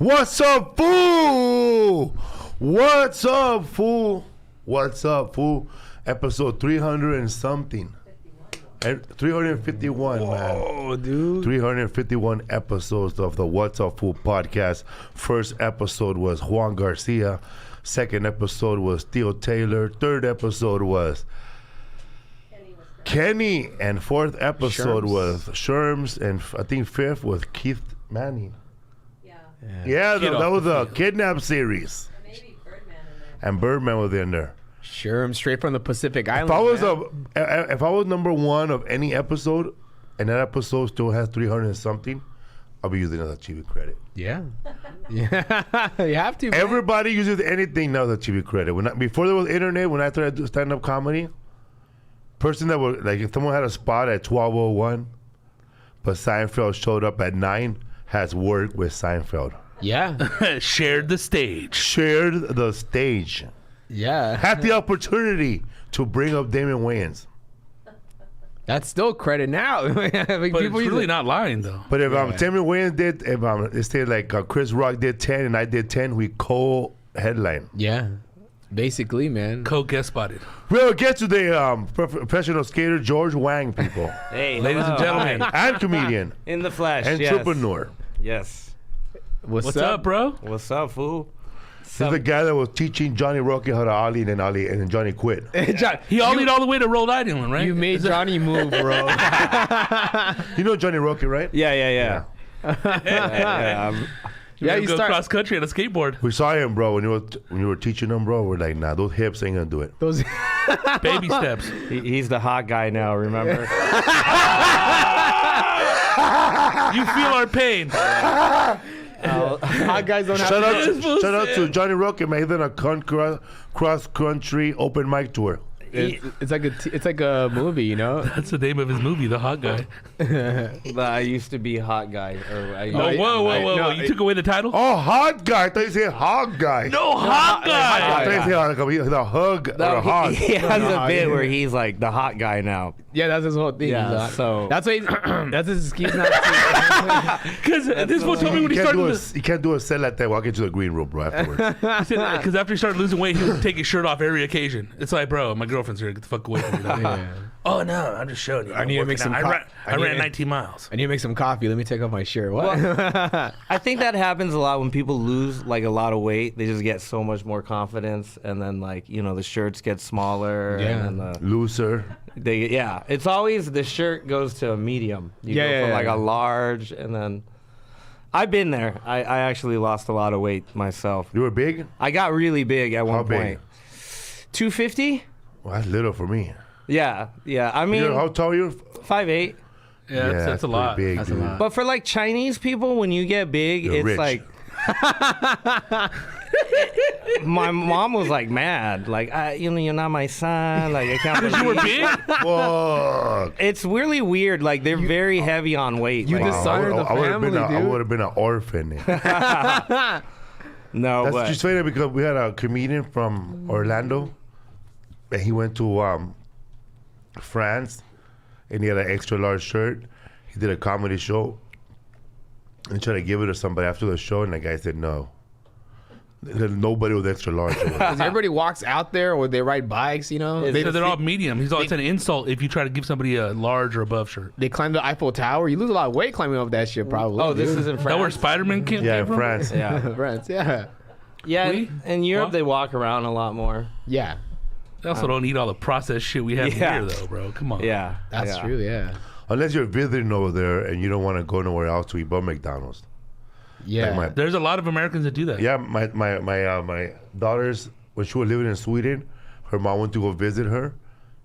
What's up, fool? What's up, fool? What's up, fool? Episode 300 and something. 351, man. Oh, dude. 351 episodes of the What's Up, Fool podcast. First episode was Juan Garcia. Second episode was Theo Taylor. Third episode was Kenny. And fourth episode was Sherms. And I think fifth was Keith Manning. Yeah, that was a kidnap series. And maybe Birdman in there. And Birdman was in there. Sure, I'm straight from the Pacific Islands. If I was number one of any episode, and that episode still has 300 and something, I'll be using it as achievement credit. Yeah. Yeah. You have to, man. Everybody uses anything now as achievement credit. Before there was internet, when I started doing stand-up comedy, person that was, like, if someone had a spot at 12:01, but Seinfeld showed up at 9, has worked with Seinfeld. Yeah. Shared the stage. Shared the stage. Yeah. Had the opportunity to bring up Damon Wayans. That's still credit now. Like, But people it's really not lying, though. But if Damon Wayans did, let's say like Chris Rock did 10 and I did 10, we co-headline. Yeah. Basically, man. Co-guest spotted. We'll get to the professional skater George Wang, people. Hey, Ladies and gentlemen. And comedian. in the flesh. Yes. Entrepreneur. Yes. What's up, bro? What's up, fool? He's the guy that was teaching Johnny Rocky how to ollie, and then Johnny quit. He ollied all the way to Rhode Island, right? You made Johnny move, bro. You know Johnny Rocky, right? Yeah. Yeah, You you go start cross country on a skateboard. We saw him, bro, when you were teaching him, bro. We're like, nah, those hips ain't gonna do it. those. Baby steps. He's the hot guy now, remember? You feel our pain. Hot guys don't have Shout to. out to Johnny Rocky, man. He's done a cross country open mic tour. It's like a movie, you know. That's the name of his movie, The Hot Guy. I used to be hot guy. Oh, whoa. You took away the title? Oh, hot guy. I thought you said hog guy. No, Hot Guy. I thought you said a hug or a hog. He has No, a bit yeah. where he's like the hot guy now. Yeah, that's his whole thing. Yeah, so- that's why that's his excuse not to. Because this fool told me when he started this. You can't do a set like that. Walk into the green room, bro, afterwards. Because after he started losing weight, he would take his shirt off every occasion. It's like, bro, my girlfriend's here. Get the fuck away from me. Yeah. Oh, no, I'm just showing you. I need to make some I ran 19 miles. I need to make some coffee. Let me take off my shirt. What? I think that happens a lot when people lose like a lot of weight. They just get so much more confidence, and then like the shirts get smaller. Yeah. And then Loser. it's always the shirt goes to a medium. You go from like a large, and then I've been there. I actually lost a lot of weight myself. You were big? I got really big at one How big? point. 250? Well, that's little for me. Yeah. I mean, How tall are you? 5'8". Yeah, that's a pretty lot. Big, That's dude. a lot. But for like Chinese people, when you get big, You're it's rich. like. My mom was like mad, like you're not my son, like I can't. Because you were big? Fuck. It's really weird. Like they're very heavy on weight. You like, dishonored the family, I dude. would have been an orphan. no, That's but just funny because we had a comedian from Orlando, and he went to France, and he had an extra large shirt. He did a comedy show, and he tried to give it to somebody after the show, and the guy said no. Nobody was extra large. Because everybody walks out there or they ride bikes, you know. They're all medium. He's always an insult if you try to give somebody a large or above shirt. They climb the Eiffel Tower. You lose a lot of weight climbing up that shit, probably. oh, this dude. is in Is that where France. Spider-Man came Yeah, in from? France. Yeah, France, yeah. yeah. We? In Europe, What? they walk around a lot more. Yeah, They also don't eat all the processed shit we have Yeah. here, though, bro. Come on. Yeah, that's yeah. true, yeah. Unless you're visiting over there and you don't want to go nowhere else to eat but McDonald's. Yeah. Like There's a lot of Americans that do that. Yeah, my daughters, when she was living in Sweden, her mom went to go visit her.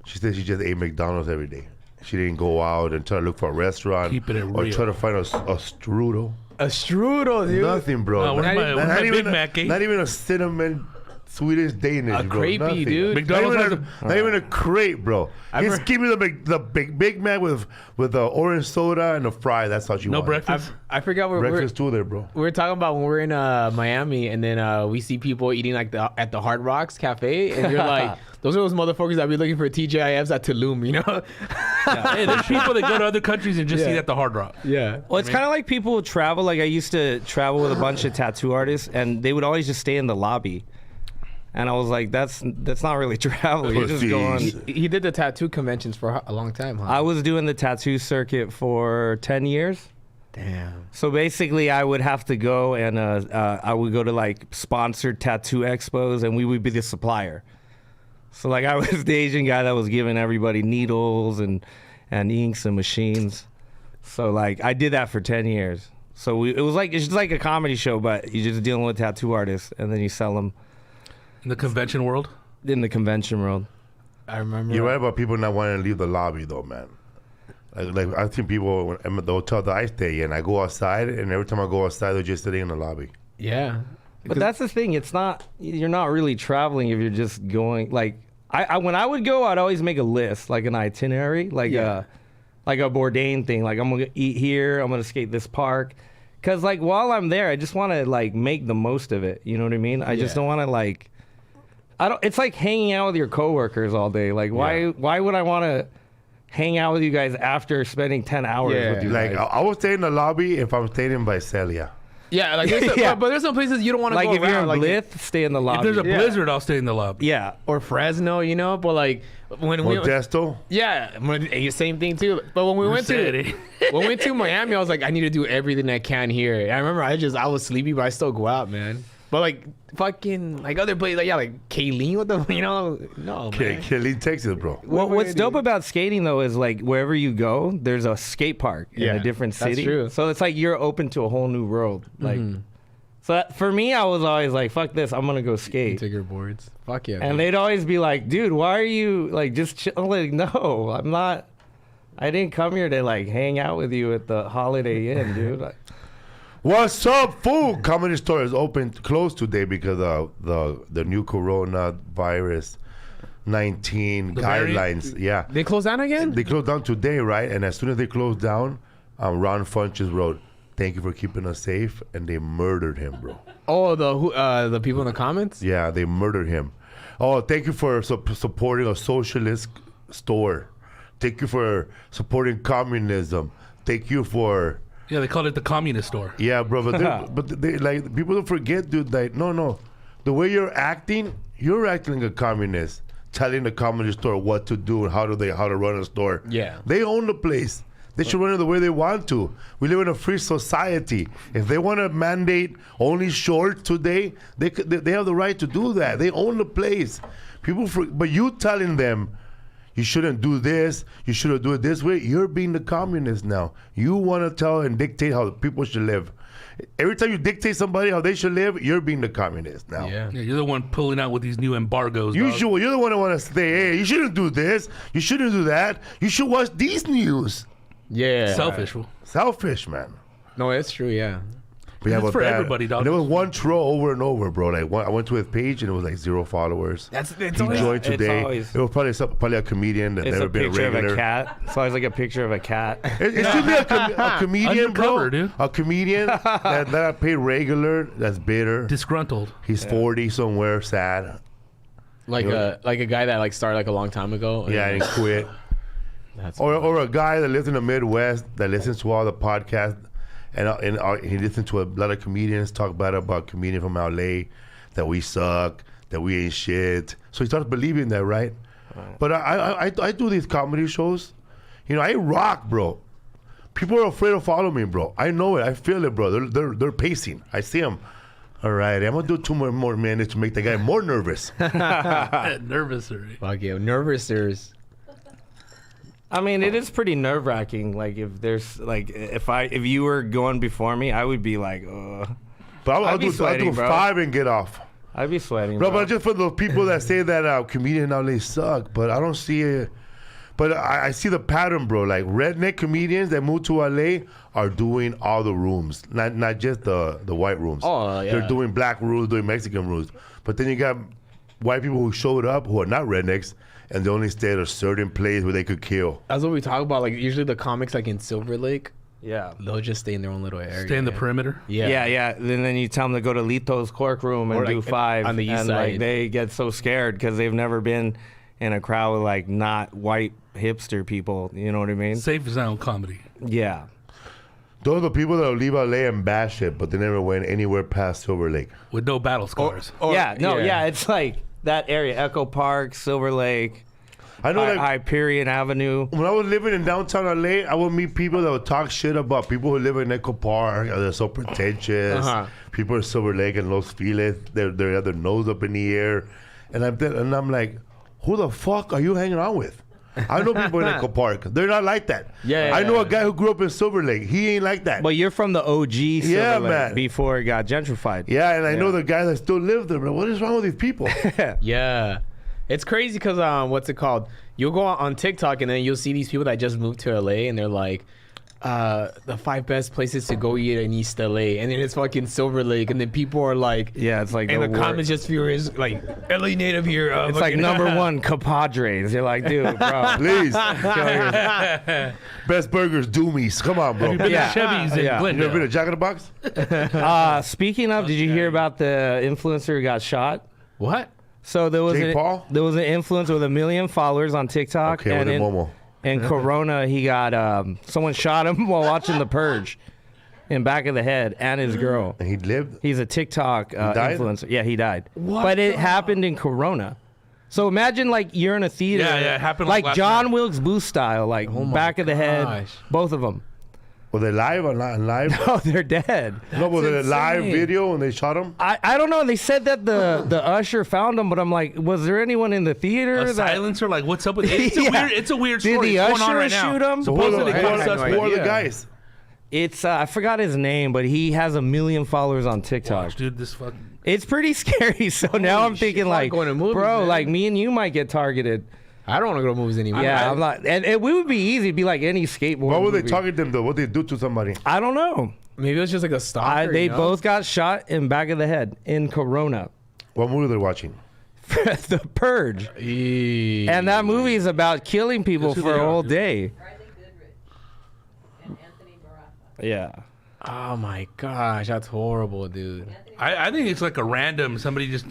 She said she just ate McDonald's every day. She didn't go out and try to look for a restaurant Keeping it or real. try to find a strudel. A strudel, dude. Nothing, bro. Where's my Big Mac, eh? Not even a cinnamon Swedish Danish, A bro. crepey, Nothing. dude. McDonald's has Not even a crate, bro. Just give me the big Mac with the orange soda and a fry. That's how you no want. breakfast. I forgot we're Breakfast too there, bro. we were talking about when we're in Miami, and then we see people eating like at the Hard Rocks Cafe, and you're like, those are those motherfuckers that be looking for TGIFs at Tulum, you know? Hey, there's people that go to other countries and just eat at the Hard Rock. Yeah. Well, it's kind of like people who travel. Like I used to travel with a bunch of tattoo artists, and they would always just stay in the lobby. And I was like, that's not really travel. You're just going. He did the tattoo conventions for a long time, huh? I was doing the tattoo circuit for 10 years. Damn. So basically, I would have to go and I would go to like sponsored tattoo expos, and we would be the supplier. So like I was the Asian guy that was giving everybody needles and inks and machines. So like I did that for 10 years. So it's just like a comedy show, but you're just dealing with tattoo artists, and then you sell them In the convention world. in the convention world. I remember. You're right about people not wanting to leave the lobby, though, man. Like I've seen people at the hotel that I stay in. I go outside, and every time I go outside, they're just sitting in the lobby. Yeah. But that's the thing. You're not really traveling if you're just going. Like I when I would go, I'd always make a list, like an itinerary, like a Bourdain thing. Like I'm gonna eat here. I'm gonna skate this park. Cause like while I'm there, I just want to like make the most of it. You know what I mean? I just don't want to like. I don't. It's like hanging out with your coworkers all day. Like why would I want to hang out with you guys after spending 10 hours with you Like guys? I would stay in the lobby if I'm staying in Visalia. Yeah, like there's but there's some places you don't want to Like go if you're in around. Blith, stay in the If lobby. there's a blizzard, I'll stay in the lobby. yeah. Or Fresno, you know, but like when we Modesto. same thing too. But when we went to Miami, I was like, I need to do everything I can here. And I remember I was sleepy, but I still go out, man. But like fucking like other places, like Kayleen, what the no man. Kelly, Texas, bro. What's dope about skating though is like wherever you go, there's a skate park in a different city. That's true. So it's like you're open to a whole new world. Like, so for me, I was always like, "Fuck this, I'm gonna go skate." Take your boards. Fuck yeah. And they'd always be like, "Dude, why are you like just chill?" I'm like, "No, I'm not. I didn't come here to like hang out with you at the Holiday Inn, dude." Like, What's up, fool? Comedy Store is closed today because of the new coronavirus 19 guidelines. Yeah. They closed down again? They closed down today, right? And as soon as they closed down, Ron Funches wrote, "Thank you for keeping us safe," and they murdered him, bro. Oh, the people in the comments? Yeah, they murdered him. Oh, thank you for supporting a socialist store. Thank you for supporting communism. Thank you for... Yeah, they called it the communist store. Yeah, bro, but they like people don't forget, dude. Like, no, the way you're acting like a communist, telling the comedy store what to do and how to run a store. Yeah, they own the place. They should run it the way they want to. We live in a free society. If they want to mandate only shorts today, they have the right to do that. They own the place. But you telling them, you shouldn't do this, you shouldn't do it this way, you're being the communist now. You want to tell and dictate how people should live. Every time you dictate somebody how they should live, you're being the communist now. Yeah. Yeah, you're the one pulling out with these new embargoes. You're the one who want to say, hey, you shouldn't do this, you shouldn't do that, you should watch these news. Yeah. Selfish. Fool. Selfish, man. No, it's true, yeah. But yeah, It's but for that- everybody, dog. and there was one troll over and over, bro. Like I went to his page and it was like 0 followers. It's He always, joined today. always- It was probably a comedian that it's never a been picture regular. of a cat. It's always like a picture of a cat. It should be a comedian, bro. Undercover, dude. A comedian that I pay regular. That's bitter. Disgruntled. He's 40 somewhere, sad. like a guy that like started like a long time ago. Yeah, and he quit. That's Or a guy that lives in the Midwest that listens to all the podcasts, and he listens to a lot of comedians talk bad about comedians from LA, that we suck, that we ain't shit. So he starts believing that, right? But I do these comedy shows. You know, I rock, bro. People are afraid to follow me, bro. I know it. I feel it, bro. They're pacing. I see them. All right, I'm gonna do 2 more minutes to make the guy more nervous. Nervous already. fuck yeah. Nervous there's I mean, it is pretty nerve wracking. Like if there's like if you were going before me, I would be like, But I'll I'd be do sweating, bro. 5 and get off. I'd be sweating, Bro, bro. but just for those people that say that comedians in LA suck, but I don't see it. But I see the pattern, bro. Like redneck comedians that move to LA are doing all the rooms, not just the white rooms. Oh, yeah. They're doing black rooms, doing Mexican rooms. But then you got white people who showed up who are not rednecks, and they only stay at a certain place where they could kill. That's what we talk about. Like usually the comics, like in Silver Lake, Yeah. they'll just stay in their own little area. Stay in the perimeter. Yeah. Yeah. Then you tell them to go to Lito's Cork Room and Or, do like, 5. on the east and side. like they get so scared because they've never been in a crowd with like not white hipster people. You know what I mean? Safe zone comedy. Yeah. Those are the people that'll leave LA and bash it, but they never went anywhere past Silver Lake. With no battle scars. It's like that area, Echo Park, Silver Lake, I know that Hyperion Avenue. when I was living in downtown LA, I would meet people that would talk shit about people who live in Echo Park. They're so pretentious. People in Silver Lake and Los Feliz, they have their nose up in the air. And I'm like, who the fuck are you hanging out with? I know people in Echo Park. They're not like that. I know a guy who grew up in Silver Lake. He ain't like that. But you're from the OG Silver Yeah, Lake man. before it got gentrified. Yeah, and I know the guy that still lives there. But what is wrong with these people? Yeah. It's crazy because what's it called? You'll go on TikTok and then you'll see these people that just moved to LA and they're like, the 5 best places to go eat in East LA, and then it's fucking Silver Lake, and then people are like, Yeah, it's like and the worst. comments just furious, like LA native here. It's like number 1, compadres. You're like, dude, bro. Please. Best burgers, Doomies. Come on, bro. You've been Yeah. to Chevy's in Yeah. You never been Glendale. to Jack in the Box? Speaking of, did you hear about the influencer who got shot? What? So there was Jake Paul? there was an influencer with 1 million followers on TikTok, Okay, and with Momo. in Corona he got someone shot him while watching The Purge, in back of the head, and his girl. And he lived? He's a TikTok died? influencer. Yeah, he died. But it happened in Corona. So imagine like you're in a theater. Yeah, it happened, like, like last John night. Wilkes Booth style, like my back of the head, gosh. both of them. Were they live or not live? Oh, they're dead. No, was it a live insane. video when they shot him? I don't know. They said that the usher found him, but I'm like, was there anyone in the theater? A that, silencer? Like, what's up with it? It's a weird Did story. the It's going on usher right now. shoot him? Supposedly, Who are one the- suspect. Who are the Yeah. guys? It's I forgot his name, but he has 1 million followers on TikTok. Gosh, dude, this fucking. It's pretty scary. So now I'm thinking shit, like, going to movies, bro, man. like me and you might get targeted. I don't want to go to movies anymore. Yeah, I'm not, and it would be easy. It'd be like any skateboard. What were they movie. talking to them though? What did they do to somebody? I don't know. Maybe it was just like a stalker. They you know? both got shot in back of the head in Corona. What movie they're watching? The Purge. And that movie is about killing people Guess who for they a are, whole dude? day. Riley Goodrich and Anthony Baratheon. Yeah. Oh my gosh, that's horrible, dude. I think it's like a random somebody just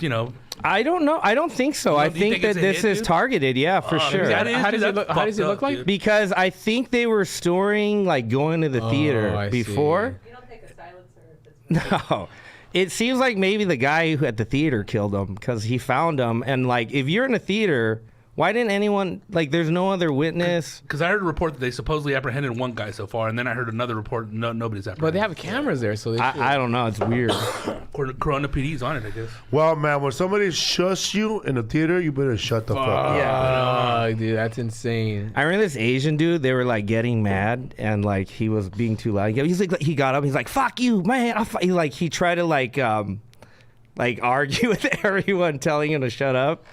I don't know. I don't think so. I do you think think that it's a this hit, is dude? targeted. Yeah, for sure. that is- How does it that's look? How does it fucked look up, like? dude. Because I think they were storing like going to the theater I before. You don't take a silencer if it's No. It seems like maybe the guy who at the theater killed him because he found him. And like, if you're in a theater, why didn't anyone, like, there's no other witness? Because I heard a report that they supposedly apprehended one guy so far, and then I heard another report nobody's apprehended. But they have cameras there, so they. I don't know. It's weird. Corona PD's on it, I guess. Well, man, when somebody shuts you in the theater, you better shut the fuck up. Yeah. Dude, that's insane. I remember this Asian dude, they were like getting mad and like he was being too loud. He's like, he got up, he's like, fuck you, man. He tried to like argue with everyone telling him to shut up.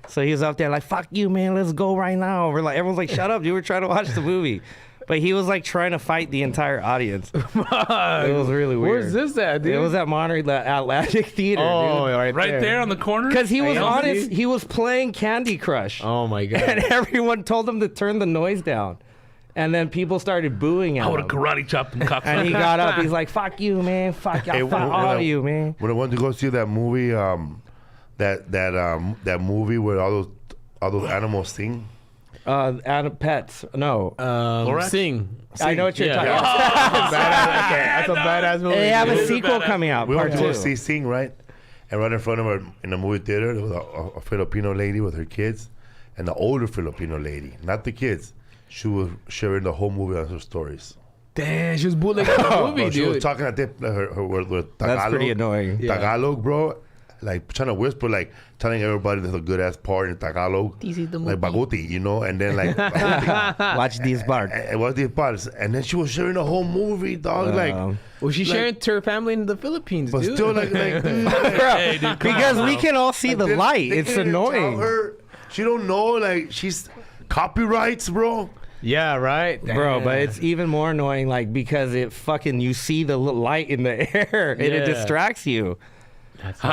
So he was up there like, fuck you, man, let's go right now. We're like, everyone's like, shut up, dude, we're trying to watch the movie. But he was like trying to fight the entire audience. It was really weird. Where's this at, dude? It was at Monterey Atlantic Theater, Oh, dude. Right there on the corner? Because he was Hey, honest, he was playing Candy Crush. Oh my god. And everyone told him to turn the noise down. And then people started booing at I would have him. karate chopped him, cocksucker. And he got up. He's like, fuck you, man. Fuck y'all. Hey, Fuck all of you, man. When I went to go see that movie, that movie where all those animals sing. Pets. No. Lorax? Sing. I know what you're talking Yeah. about. That's a badass movie. They have a dude. sequel coming out, We part went to go 2. see Sing, right? And right in front of her in the movie theater, there was a Filipino lady with her kids, and the older Filipino lady, not the kids. She was sharing the whole movie on her stories. Damn, she was bootlegging the movie, Bro, she was dude. talking at her with Tagalog. That's pretty annoying. Yeah. Tagalog, bro. Like trying to whisper, like telling everybody there's a good ass part in Tagalog. This is the like movie. baguti, you know, and then like baguti. Watch these parts. And what's these parts? And then she was sharing the whole movie, dog. Like, Well, she's sharing to her family in the Philippines, but dude. still, like dude, Hey, dude, come Because on, we bro. can all see the They- light. they It's can't even tell annoying. her. She don't know, like she's copyrights, bro. Yeah, right, Bro, but Damn. it's even more annoying, like, because it fucking, you see the light in the air and it Yeah. distracts you.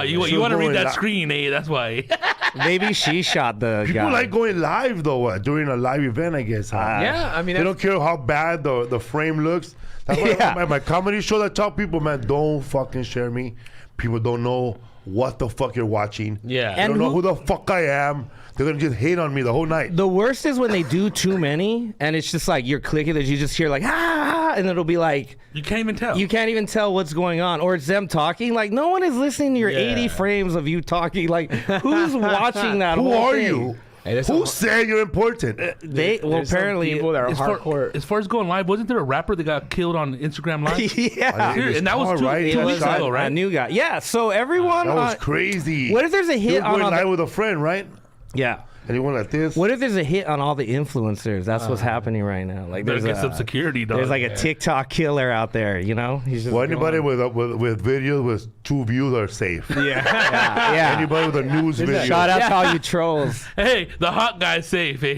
You She want to was read going that li- screen, eh? That's why. Maybe she shot the People guy. like going live though during a live event, I guess. Huh? Yeah, I mean, They that's, don't care how bad the frame looks. That's why Yeah. my comedy show, I tell people, man, don't fucking share me. People don't know what the fuck you're watching. Yeah. They And don't know who- who the fuck I am. They're gonna just hate on me the whole night. The worst is when they do too many, and it's just like you're clicking, that you just hear like ah, and it'll be like You can't even tell. you can't even tell what's going on, or it's them talking. Like no one is listening to your Yeah. 80 frames of you talking. Like who's watching that? Who whole are thing? you? Hey, that's Who a- said you're important? They well there's some apparently people that are as hardcore. far as going live, wasn't there a rapper that got killed on Instagram Live? yeah. Dude, and that was Car, two, right? two It weeks was ago, a right? new guy. Yeah. So everyone. That was on- crazy. What if there's a You hit were on going all live the, with a friend, right? yeah? And you went like this. What if there's a hit on all the influencers? That's what's happening right now. Like Better there's get some security, dog. there's like a TikTok killer out there. You know, he's just Well, anybody going- with videos with 2 views are safe. yeah. Anybody with a news video. Shout out to all you trolls. Hey, the hot guy's safe, eh?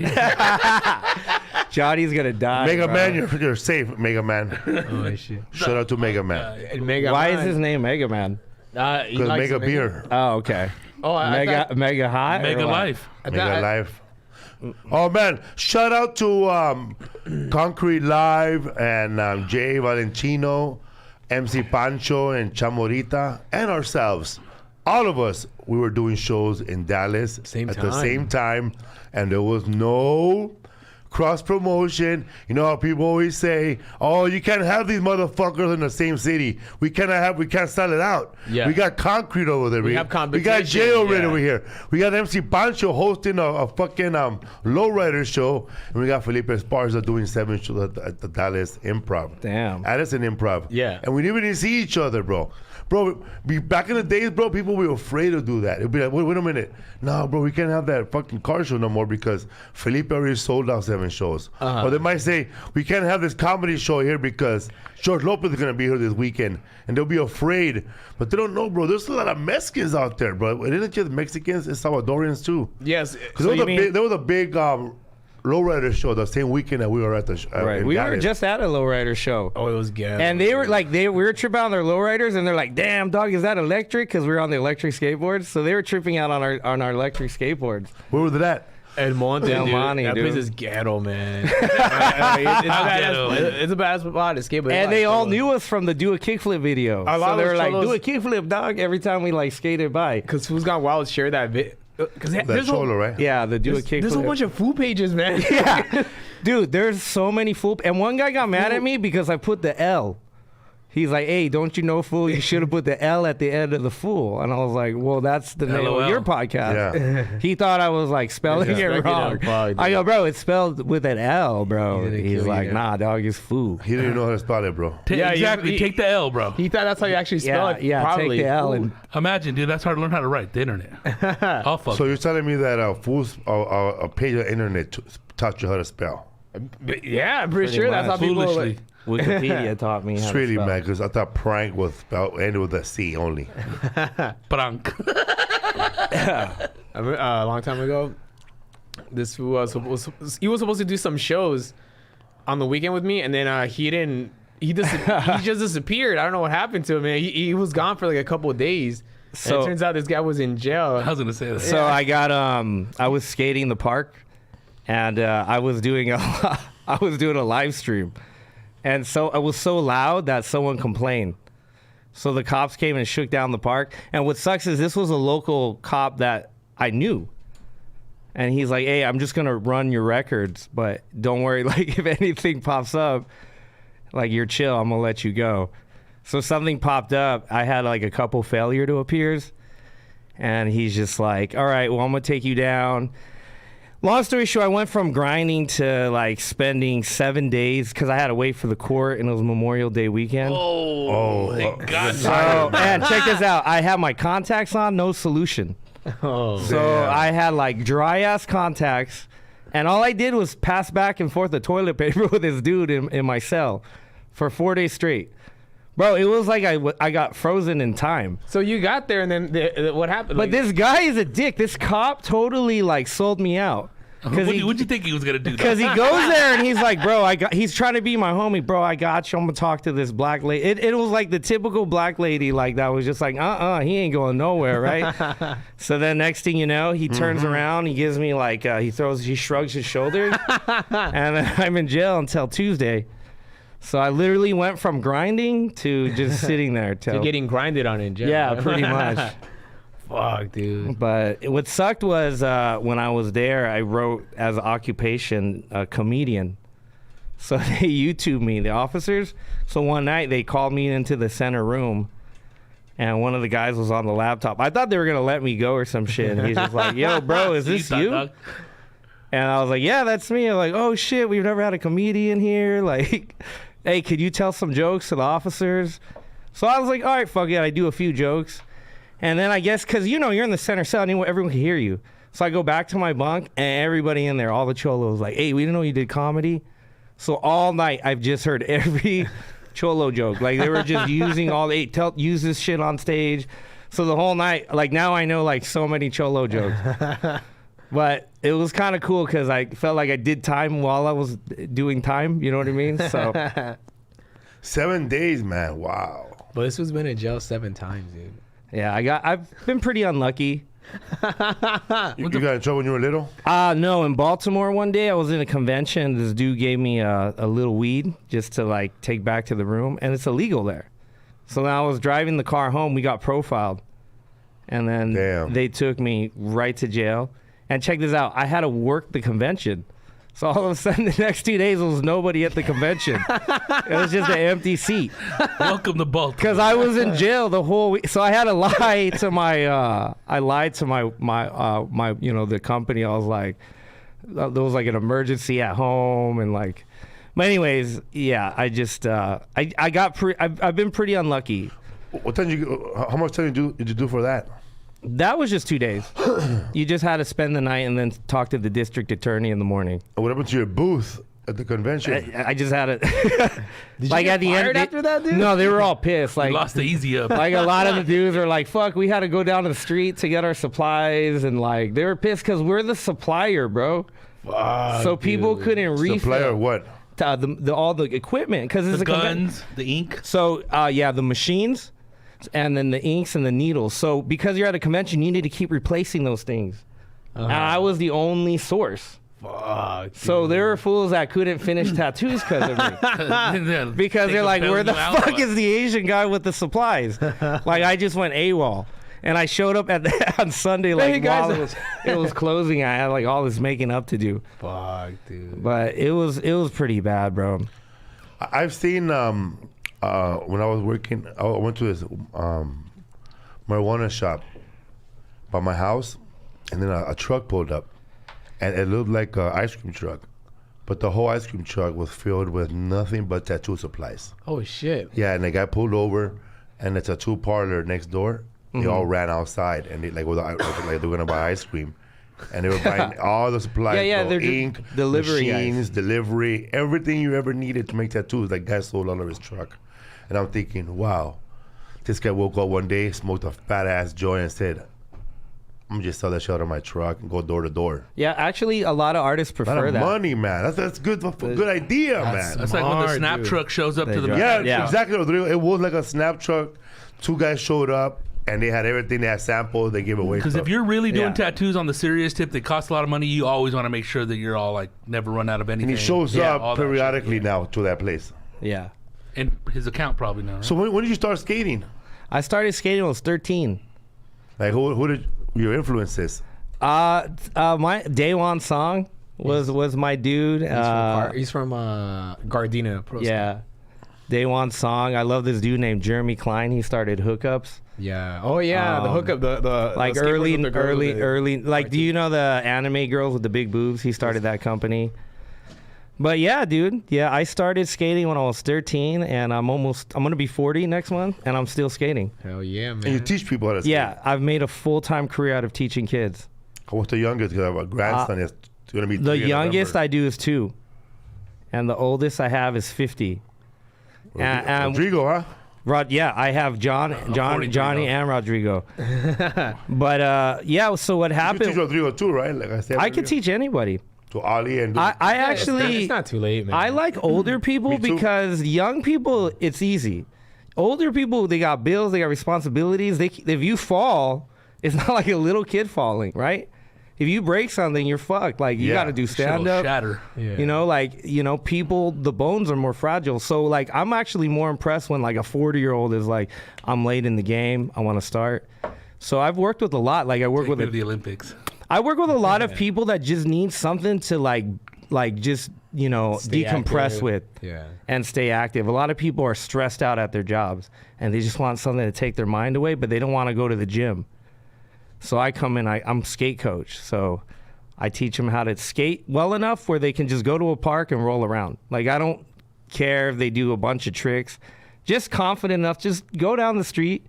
Johnny's gonna die. Mega bro. Man, you're safe, Mega Man. Oh shit. Shout out to Mega Man. And Mega Why Man, is his name Mega Man? He Because likes Mega it, Beer. Oh, okay. Oh, Mega hot. or Mega what? life. Mega Life. Oh man! Shout out to Concrete Live and Jay Valentino, MC Pancho and Chamorita, and ourselves. All of us, we were doing shows in Dallas Same at the time. same time, and there was no cross promotion. You know how people always say, "Oh, you can't have these motherfuckers in the same city. We can't sell it out." Yeah. We got Concrete over there. We have We got competition, Jay already yeah. over here. We got MC Pancho hosting a fucking lowrider show, and we got Felipe Esparza doing 7 shows at the Dallas Improv. Damn. Addison Improv. Yeah. And we didn't even see each other, bro. Bro, back in the days, bro, people were afraid to do that. It'd be like, wait a minute. No, bro, we can't have that fucking car show no more because Felipe already sold out 7 shows. Or they might say, we can't have this comedy show here because George Lopez is going to be here this weekend. And they'll be afraid. But they don't know, bro. There's a lot of Mexicans out there, bro. It isn't just Mexicans, it's Salvadorians too. Yes. Because So there was a big lowrider show the same weekend that we were at the Right. in We were Dallas. just at a lowrider show. oh, it was good. And they were like, we were tripping on their lowriders, and they're like, "Damn, dog, is that electric?" Because we were on the electric skateboards, so they were tripping out on our electric skateboards. Where was it at? El Monte, El dude. Monte, That dude. place is ghetto, man. It's a bad spot to skate. But And they all knew us from the Do a Kickflip video. A lot So of they were those like, cholos- "Do a kickflip, dog!" Every time we like skated by. because Who's Gone Wild shared that bit. Because That there's Cholo, right? Yeah, the Do a There's, Kickflip. there's a bunch of food pages, man. Yeah. Dude, there's so many fool. And one guy got mad at me because I put the L. He's like, "Hey, don't you know, fool? You should have put the L at the end of the fool." And I was like, "Well, that's the name LOL. of your podcast." Yeah. He thought I was like spelling Yeah. it wrong. Fuck, I go, "Bro, it's spelled with an L, bro." He didn't He's kill you like, there. "Nah, dog, it's fool." He didn't know how to spell it, bro. Yeah, exactly. Take the L, bro. He thought that's how you actually spell Yeah, it. yeah. Probably. Take the L and Imagine, dude. That's hard to learn how to write. The internet. I'll fuck. So you're telling me that a page of internet taught you how to spell? But yeah, I'm pretty, Pretty sure that's how much. people. Foolishly. Like, Wikipedia taught me how It's to really spell. mad because I thought prank was spelled ended with a C only. Prank. a long time ago, this fool he was supposed to do some shows on the weekend with me, and then he didn't. He just disappeared. I don't know what happened to him, man. He was gone for like a couple of days. And So- it turns out this guy was in jail. I was gonna say that. So I got I was skating the park, and I was doing a live stream, and so it was so loud that someone complained. So the cops came and shook down the park. And what sucks is this was a local cop that I knew, and he's like, "Hey, I'm just gonna run your records, but don't worry. Like if anything pops up, like you're chill. I'm gonna let you go." So something popped up. I had like a couple failure to appears. And he's just like, "All right, well, I'm going to take you down." Long story short, I went from grinding to like spending 7 days because I had to wait for the court and it was Memorial Day weekend. Oh, thank God. So, and check this out. I had my contacts on, no solution. Oh, So I had like dry ass contacts. And all I did was pass back and forth the toilet paper with this dude in my cell for 4 days straight. Bro, it was like I got frozen in time. so you got there, and then what happened? But Like, this guy is a dick. This cop totally like sold me out. What'd you think he was gonna do? Because he goes there and he's like, bro, he's trying to be my homie, bro. I got you. I'm gonna talk to this black lady. It was like the typical black lady, like that was just like, he ain't going nowhere, right? So then next thing you know, he turns around, he gives me like, he shrugs his shoulders, and then I'm in jail until Tuesday. So I literally went from grinding to just sitting there To getting grinded on in jail. Yeah, pretty much. Fuck, dude. But what sucked was when I was there, I wrote as an occupation a comedian. So they YouTubed me, the officers. So one night they called me into the center room, and one of the guys was on the laptop. I thought they were gonna let me go or some shit. And he's just like, "Yo, bro, is this you?" And I was like, "Yeah, that's me." I'm like, "Oh shit, we've never had a comedian here. Like, hey, could you tell some jokes to the officers?" So I was like, "All right, fuck it." I do a few jokes. And then I guess, because, you're in the center cell, and everyone can hear you. So I go back to my bunk, and everybody in there, all the cholos, like, hey, we didn't know you did comedy. So all night, I've just heard every cholo joke. Like, they were just using use this shit on stage. So the whole night, like, now I know, like, so many cholo jokes. But it was kind of cool, because I felt like I did time while I was doing time. You know what I mean? So 7 days, man. Wow. But this was been in jail 7 times, dude. yeah, I've been pretty unlucky. You got in trouble when you were little? No, in Baltimore one day I was in a convention. This dude gave me a little weed just to like take back to the room, and it's illegal there. So then I was driving the car home. We got profiled, and then they took me right to jail. And check this out, I had to work the convention. So all of a sudden, the next 2 days, there was nobody at the convention. It was just an empty seat. Welcome to Baltimore. Because I was in jail the whole week, so I had to lie to my. I lied to my the company. I was like, there was like an emergency at home, and like. But anyways, yeah, I just I've been pretty unlucky. What time how much time did you do for that? That was just 2 days. You just had to spend the night and then talk to the district attorney in the morning. What happened to your booth at the convention? I just had it. Did like you get at the fired end after that, dude? No, they were all pissed. Like you lost the easy up. Like a lot of the dudes were like, "Fuck, we had to go down to the street to get our supplies," and like they were pissed because we're the supplier, bro. Fuck, so people couldn't refill. Supplier what? All the equipment because it's the guns, the ink. So yeah, the machines. And then the inks and the needles. So because you're at a convention, you need to keep replacing those things. And I was the only source. Fuck. So there were fools that couldn't finish tattoos because of me. Because they're like, where the fuck is the Asian guy with the supplies? Like I just went AWOL. And I showed up on Sunday like while it was closing. I had like all this making up to do. Fuck, dude. But it was pretty bad, bro. I've seen when I was working, I went to this marijuana shop by my house, and then a truck pulled up, and it looked like an ice cream truck, but the whole ice cream truck was filled with nothing but tattoo supplies. Oh shit! Yeah, and the guy pulled over, and the tattoo parlor next door, they all ran outside, and they, like they were gonna buy ice cream. And they were buying all the supplies, they're ink, delivery machines, delivery, everything you ever needed to make tattoos. That guy sold all of his truck. And I'm thinking, wow, this guy woke up one day, smoked a fat ass joint, and said, I'm gonna just sell that shit out of my truck and go door to door. Yeah, actually, a lot of artists prefer a lot of that. money, man. That's good. Good idea, man. That's like when the snap truck shows up to the yeah, exactly, Rodrigo. It was like a snap truck. 2 guys showed up. And they had everything. They had samples. They gave away. Because if you're really doing tattoos on the serious tip, they cost a lot of money. You always want to make sure that you're all like never run out of anything. And he shows up periodically now to that place. Yeah. And his account probably now. Right? So when did you start skating? I started skating when I was 13. Like who did your influences? My Day One song was my dude. He's from Gardena. Yeah. Day One song. I love this dude named Jeremy Klein. He started Hookups. Yeah. Oh yeah, the hookup, the like the early. Like, do you know the anime girls with the big boobs? He started that company. But yeah, dude. Yeah, I started skating when I was 13, and I'm gonna be 40 next month, and I'm still skating. Hell yeah, man. And you teach people how to skate. Yeah, I've made a full-time career out of teaching kids. What's the youngest? Because I have a grandson. It's gonna be 3 the in youngest November. I do is 2, and the oldest I have is 50. Rodrigo, huh? Yeah, I have Johnny, and Rodrigo. But yeah, so what You happened? teach Rodrigo too, right? Like I said, I could teach anybody. to Ali and. I actually, It's not too late, man. I like older people Me too. because young people, it's easy. Older people, they got bills, they got responsibilities. If you fall, it's not like a little kid falling, right? If you break something, you're fucked. Like, you Yeah. got to do stand up. Shatter. Yeah. You know, like, people, the bones are more fragile. So, like, I'm actually more impressed when, like, a 40-year-old is like, I'm late in the game, I want to start. So I've worked with a lot. Like, I work Take with me to the Olympics. I work with a lot of people that just need something to, like just, Stay decompress active. with. Yeah. And stay active. A lot of people are stressed out at their jobs, and they just want something to take their mind away, but they don't want to go to the gym. So I come in, I'm skate coach. So I teach them how to skate well enough where they can just go to a park and roll around. Like, I don't care if they do a bunch of tricks. Just confident enough, just go down the street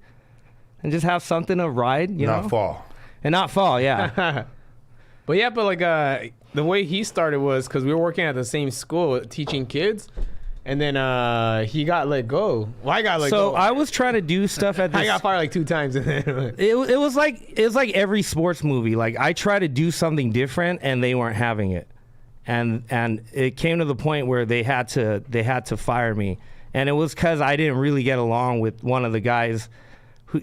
and just have something to ride, not fall. And not fall, yeah. But yeah, but like the way he started was because we were working at the same school teaching kids, and then he got let go. Well, I got let So go. I was trying to do stuff at this. I got fired like 2 times. And then It was like every sports movie. Like, I tried to do something different and they weren't having it, and it came to the point where they had to fire me, and it was because I didn't really get along with one of the guys.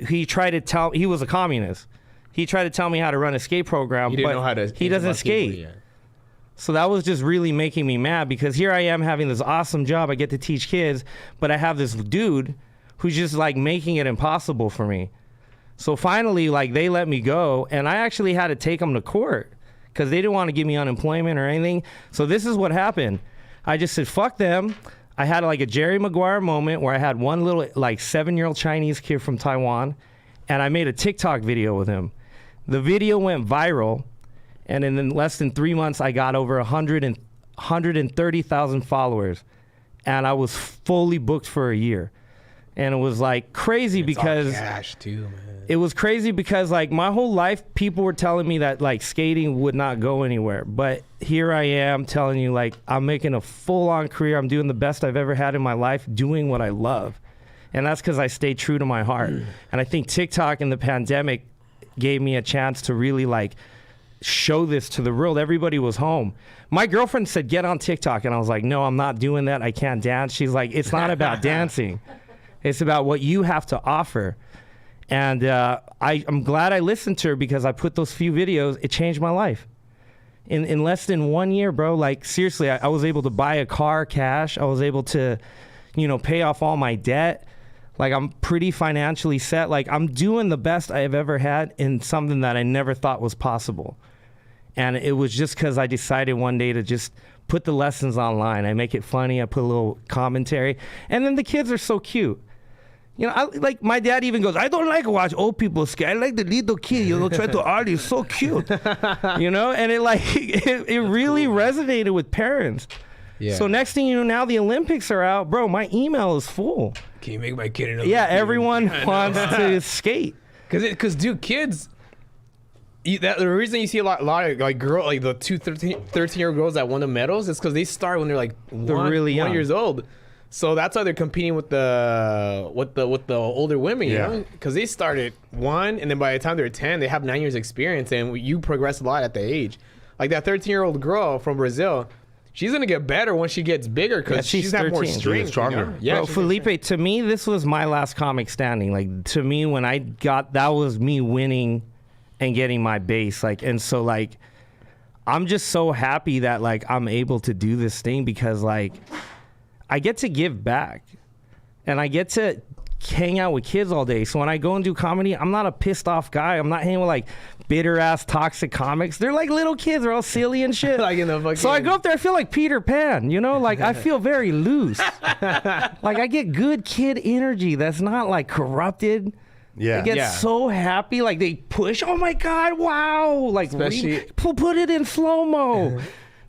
He tried to tell he was a communist. He tried to tell me how to run a skate program, he didn't but know how to. he doesn't skate. Yeah. So that was just really making me mad because here I am having this awesome job. I get to teach kids, but I have this dude who's just like making it impossible for me. So finally, like, they let me go, and I actually had to take them to court because they didn't want to give me unemployment or anything. So this is what happened. I just said, fuck them. I had like a Jerry Maguire moment where I had one little like 7-year-old Chinese kid from Taiwan, and I made a TikTok video with him. The video went viral. And in less than 3 months, I got over 130,000 followers. And I was fully booked for a year. And it was like crazy because Cash too, man. it was crazy because like my whole life, people were telling me that like skating would not go anywhere. But here I am telling you, like, I'm making a full-on career. I'm doing the best I've ever had in my life, doing what I love. And that's because I stayed true to my heart. And I think TikTok and the pandemic gave me a chance to really like show this to the world. Everybody was home. My girlfriend said, get on TikTok. And I was like, no, I'm not doing that. I can't dance. She's like, it's not about dancing. It's about what you have to offer. And I'm glad I listened to her because I put those few videos. It changed my life. In less than 1 year, bro, like seriously, I was able to buy a car cash. I was able to, pay off all my debt. Like, I'm pretty financially set. Like, I'm doing the best I've ever had in something that I never thought was possible. And it was just because I decided one day to just put the lessons online. I make it funny. I put a little commentary. And then the kids are so cute. Like my dad even goes, I don't like to watch old people skate. I like the little kid, try to argue. So cute. And it really resonated with parents. Yeah. So next thing you know, now the Olympics are out. Bro, my email is full. Can you make my kid another? Yeah, everyone wants to skate. Because dude, kids. The reason you see a lot of like the 13-year-old girls that won the medals is because they start when they're like really young. 1 years old. So that's why they're competing with the older women, Yeah. because they started 1, and then by the time they're 10, they have 9 years experience, and you progress a lot at the age. Like that 13-year-old girl from Brazil, she's gonna get better once she gets bigger because she's she's have more 13. strength, She's stronger. Yeah, Bro, Felipe, to me, this was my last comic standing. Like, to me, when I got, that was me winning and getting my base. Like, and so, like, I'm just so happy that, like, I'm able to do this thing because, like, I get to give back and I get to hang out with kids all day. So when I go and do comedy, I'm not a pissed off guy. I'm not hanging with, like, bitter ass toxic comics. They're like little kids. They're all silly and shit. Like in the fucking... So I go up there, I feel like Peter Pan, like I feel very loose. Like I get good kid energy that's not like corrupted. Yeah. I get Yeah. so happy, like they push, oh my God, wow. Like Especially- put it in slow-mo.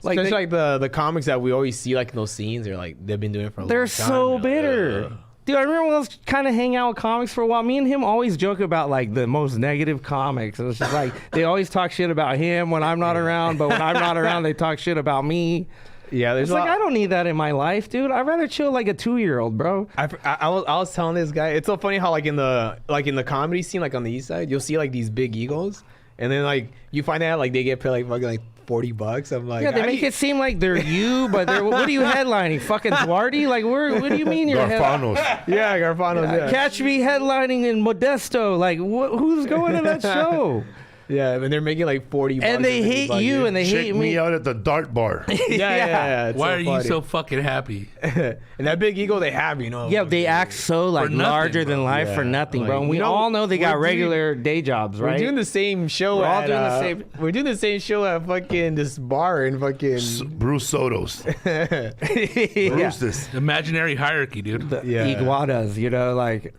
Like Especially like the comics that we always see like in those scenes, they're like they've been doing it for a long time. they're so now. bitter. Dude, I remember when I was kind of hanging out with comics for a while. Me and him always joke about like the most negative comics. It's just like they always talk shit about him when I'm not around, but when I'm not around, they talk shit about me. Yeah, there's It's like, I don't need that in my life, dude. I'd rather chill like a 2-year-old, bro. I was telling this guy, it's so funny how like in the comedy scene, like on the east side, you'll see like these big egos, and then like you find out like they get paid like fucking like $40. I'm like, Yeah, they make it seem like they're you, but they're what are you headlining? Fucking Duarte? Like, what do you mean you're Garfanos. yeah, Garfanos. Yeah. Catch me headlining in Modesto. Like, who's going to that show? Yeah, and they're making like $40. And they hate you, and they Check hate me me. out at the dart bar. Yeah. It's Why so are you funny. so fucking happy? And that big ego they have, you know. Yeah, they act so like nothing, larger than bro. life for Yeah. nothing, bro. Like, And we you know, all know they got we're doing- regular day jobs, right? We're doing the same show. We're all at, doing the same- We're doing the same show at fucking this bar in fucking. Bruce Soto's. yeah. Bruce this. Imaginary hierarchy, dude. The Yeah. iguanas, you know, like.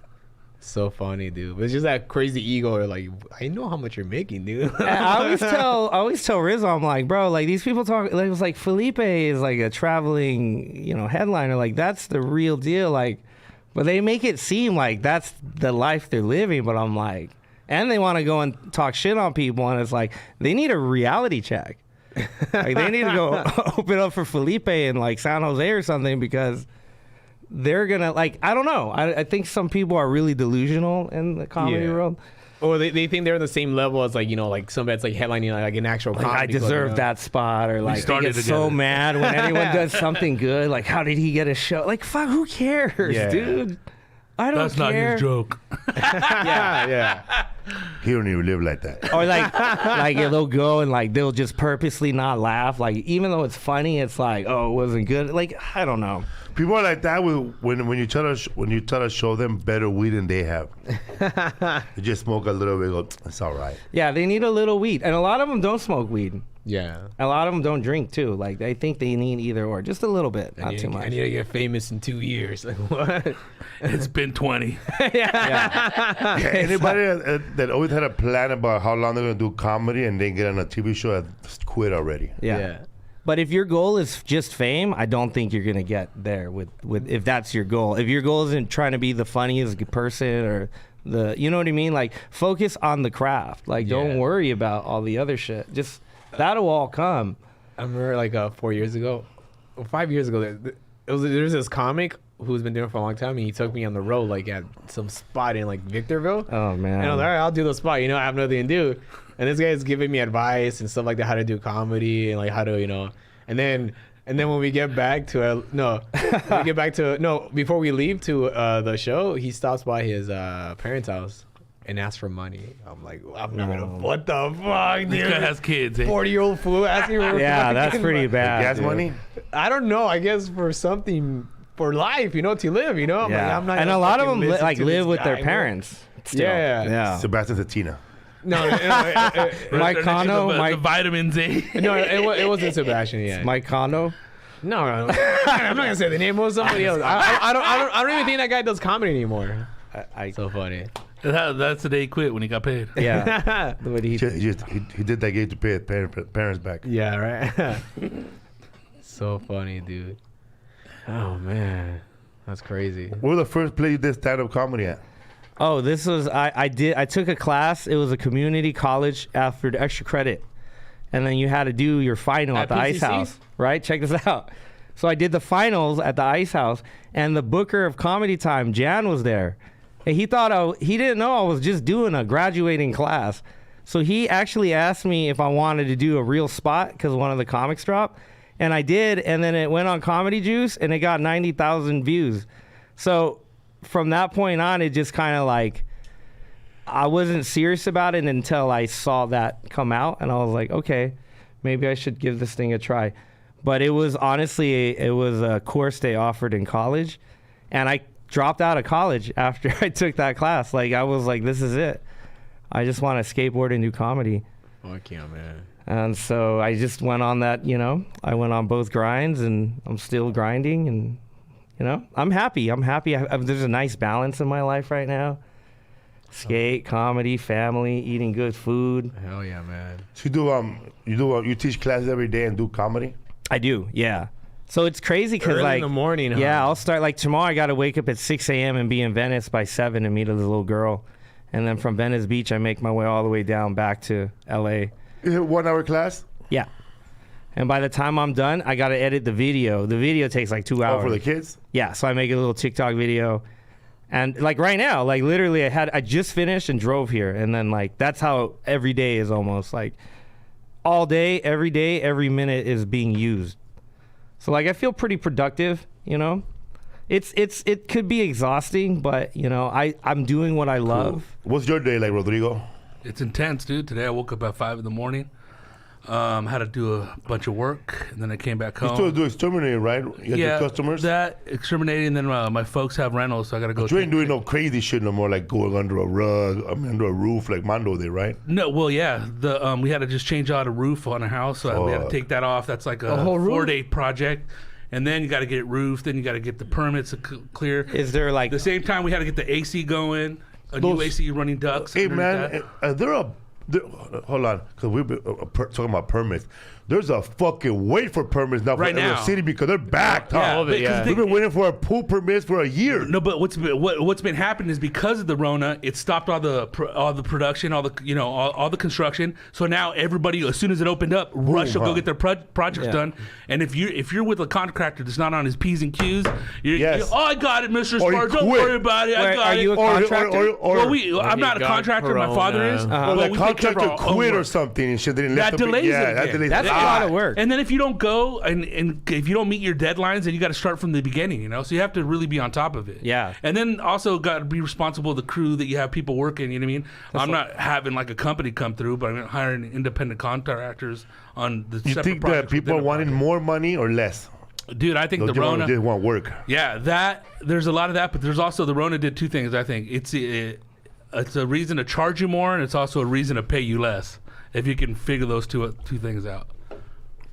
So funny, dude. But it's just that crazy ego. Like, I know how much you're making, dude. I always tell Rizo, I'm like, bro, like these people talk, like, it was like Felipe is like a traveling, you know, headliner. Like that's the real deal. Like, but they make it seem like that's the life they're living. But I'm like, and they want to go and talk shit on people, and it's like they need a reality check. Like they need to go open up for Felipe in like San Jose or something, because they're gonna like, I don't know. I think some people are really delusional in the comedy Yeah. world. Or they think they're on the same level as like, you know, like somebody that's like headlining like an actual Like, I comedy club, deserve you know? that spot, or like they started get so together. mad when anyone does something good. Like, how did he get a show? Like, fuck, who cares, Yeah. dude? I don't That's not care. his joke. Yeah. He don't even live like that. Or like they'll go and like they'll just purposely not laugh. Like even though it's funny, it's like, oh, it wasn't good. Like I don't know. People are like that when you try to show them better weed than they have. You just smoke a little bit. Go, it's all right. Yeah, they need a little weed, and a lot of them don't smoke weed. Yeah. A lot of them don't drink too. Like I think they need either or, just a little bit, not too I much. need to get famous in 2 years. Like what? It's been 20. Yeah, anybody that always had a plan about how long they're gonna do comedy and then get on a TV show, just quit already. Yeah. But if your goal is just fame, I don't think you're gonna get there with if that's your goal. If your goal isn't trying to be the funniest person or the, you know what I mean? Like focus on the craft. Like don't Yeah. worry about all the other shit. Just that'll all come. I remember like 4 years ago, or 5 years ago, there was this comic who's been doing it for a long time, and he took me on the road like at some spot in like Victorville. Oh man. And I was like, all right, I'll do the spot. You know, I have nothing to do. And this guy's giving me advice and stuff like that, how to do comedy and like how to, you know. And then when we get back to before we leave to the show, he stops by his parents' house and asks for money. I'm like, I'm not gonna. What the fuck, dude? This guy has kids. Eh? 40-year-old fool asking for Yeah, that's fucking pretty money. bad. Gas dude. money. I don't know. I guess for something for life, you know, to live. You know, I'm like, Yeah. I'm not And gonna a lot of fucking them listen like to live this with their guy, man. parents. Still. Yeah. Yeah. Sebastian Satina. No, Mike They're Cano, the Mike- vitamins, eh? no, it wasn't Sebastian yet. Mike Cano. No, I'm not gonna say the name. It was somebody else. I don't even think that guy does comedy anymore. I So funny. That's the day he quit when he got paid. yeah. What he He did that game to pay his parents back. Yeah, right. So funny, dude. Oh man, that's crazy. What was the first place you did stand-up comedy at? Oh, this was I took a class. It was a community college after the extra credit, and then you had to do your final at the Ice PCC? House. Right? Check this out. So I did the finals at the Ice House, and the booker of Comedy Time, Jan, was there, and he didn't know I was just doing a graduating class. So he actually asked me if I wanted to do a real spot because one of the comics dropped, and I did, and then it went on Comedy Juice, and it got 90,000 views. So from that point on, it just kind of like, I wasn't serious about it until I saw that come out, and I was like, okay, maybe I should give this thing a try. But it was honestly, it was a course they offered in college, and I dropped out of college after I took that class. Like, I was like, this is it. I just want to skateboard and do comedy. Fuck yeah, man. And so I just went on that, you know, I went on both grinds, and I'm still grinding, and you know, I'm happy. There's a nice balance in my life right now. Skate, comedy, family, eating good food. Hell yeah, man. So you teach classes every day and do comedy? I do, yeah. So it's crazy because Early like in the morning, huh? yeah, I'll start like tomorrow. I got to wake up at 6 a.m. and be in Venice by 7 to meet a little girl, and then from Venice Beach I make my way all the way down back to L.A. Is it 1 hour class? Yeah. And by the time I'm done, I got to edit the video. The video takes like 2 hours. Oh, for the kids? Yeah, so I make a little TikTok video. And like right now, like literally I just finished and drove here. And then like that's how every day is almost like all day, every minute is being used. So like I feel pretty productive, you know? It could be exhausting, but you know, I'm doing what I love. What's your day like, Rodrigo? It's intense, dude. Today I woke up at 5 a.m. Had to do a bunch of work, and then I came back home. You still do exterminating, right? You have your customers? That exterminating, and then my folks have rentals, so I got to go. But you ain't doing no crazy shit no more, like going under a rug, under a roof, like Mando did, right? No, well, yeah. We had to just change out a roof on a house, so we had to take that off. That's like a whole roof? 4-day project. And then you got to get it roofed. Then you got to get the permits clear. Is there like the same time we had to get the AC going, new AC running ducts. Hey, man, hold on, because we've been talking about permits. There's a fucking wait for permits now Right for now. the city because they're backed. Yeah, Huh? because We've been waiting for a pool permits for a year. No, but what's been happening is because of the Rona, it stopped all the production, all the construction. So now everybody, as soon as it opened up, rush to go get their projects done. And if you're with a contractor that's not on his P's and Q's, I got it, Mr. Or you Sparks. Don't quit. worry about it. I got are it. you a contractor? I'm not a contractor. My father is. Or But the we take care of contractor our own quit or work. something and shit. They didn't That let them delays it that again. delays That's it. a lot of work. And then if you don't go and if you don't meet your deadlines, then you got to start from the beginning, you know? So you have to really be on top of it. Yeah. And then also got to be responsible of the crew that you have people working, you know what I mean? I'm not having like a company come through, but I'm hiring independent contractors on the You separate think that projects people are within a wanting project. more money or less? Dude, I think the They Rona... just want work. Yeah, there's a lot of that, but there's also the Rona did two things, I think. It's a reason to charge you more, and it's also a reason to pay you less, if you can figure those two things out.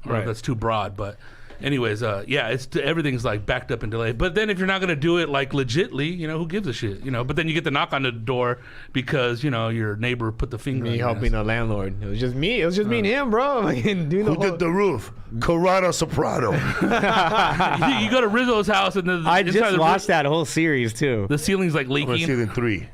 Right. That's too broad, but anyways, everything's like backed up and delayed. But then if you're not gonna do it like legitly, you know, who gives a shit, you know? But then you get the knock on the door because you know your neighbor put the finger. Me on your helping ass. a landlord. It was just me. It was just me and him, bro. Like, doing the Who whole... did the roof? Corrado Soprano. you go to Rizzo's house and I inside just the watched that whole series too. The ceiling's like I'm on leaking. season 3.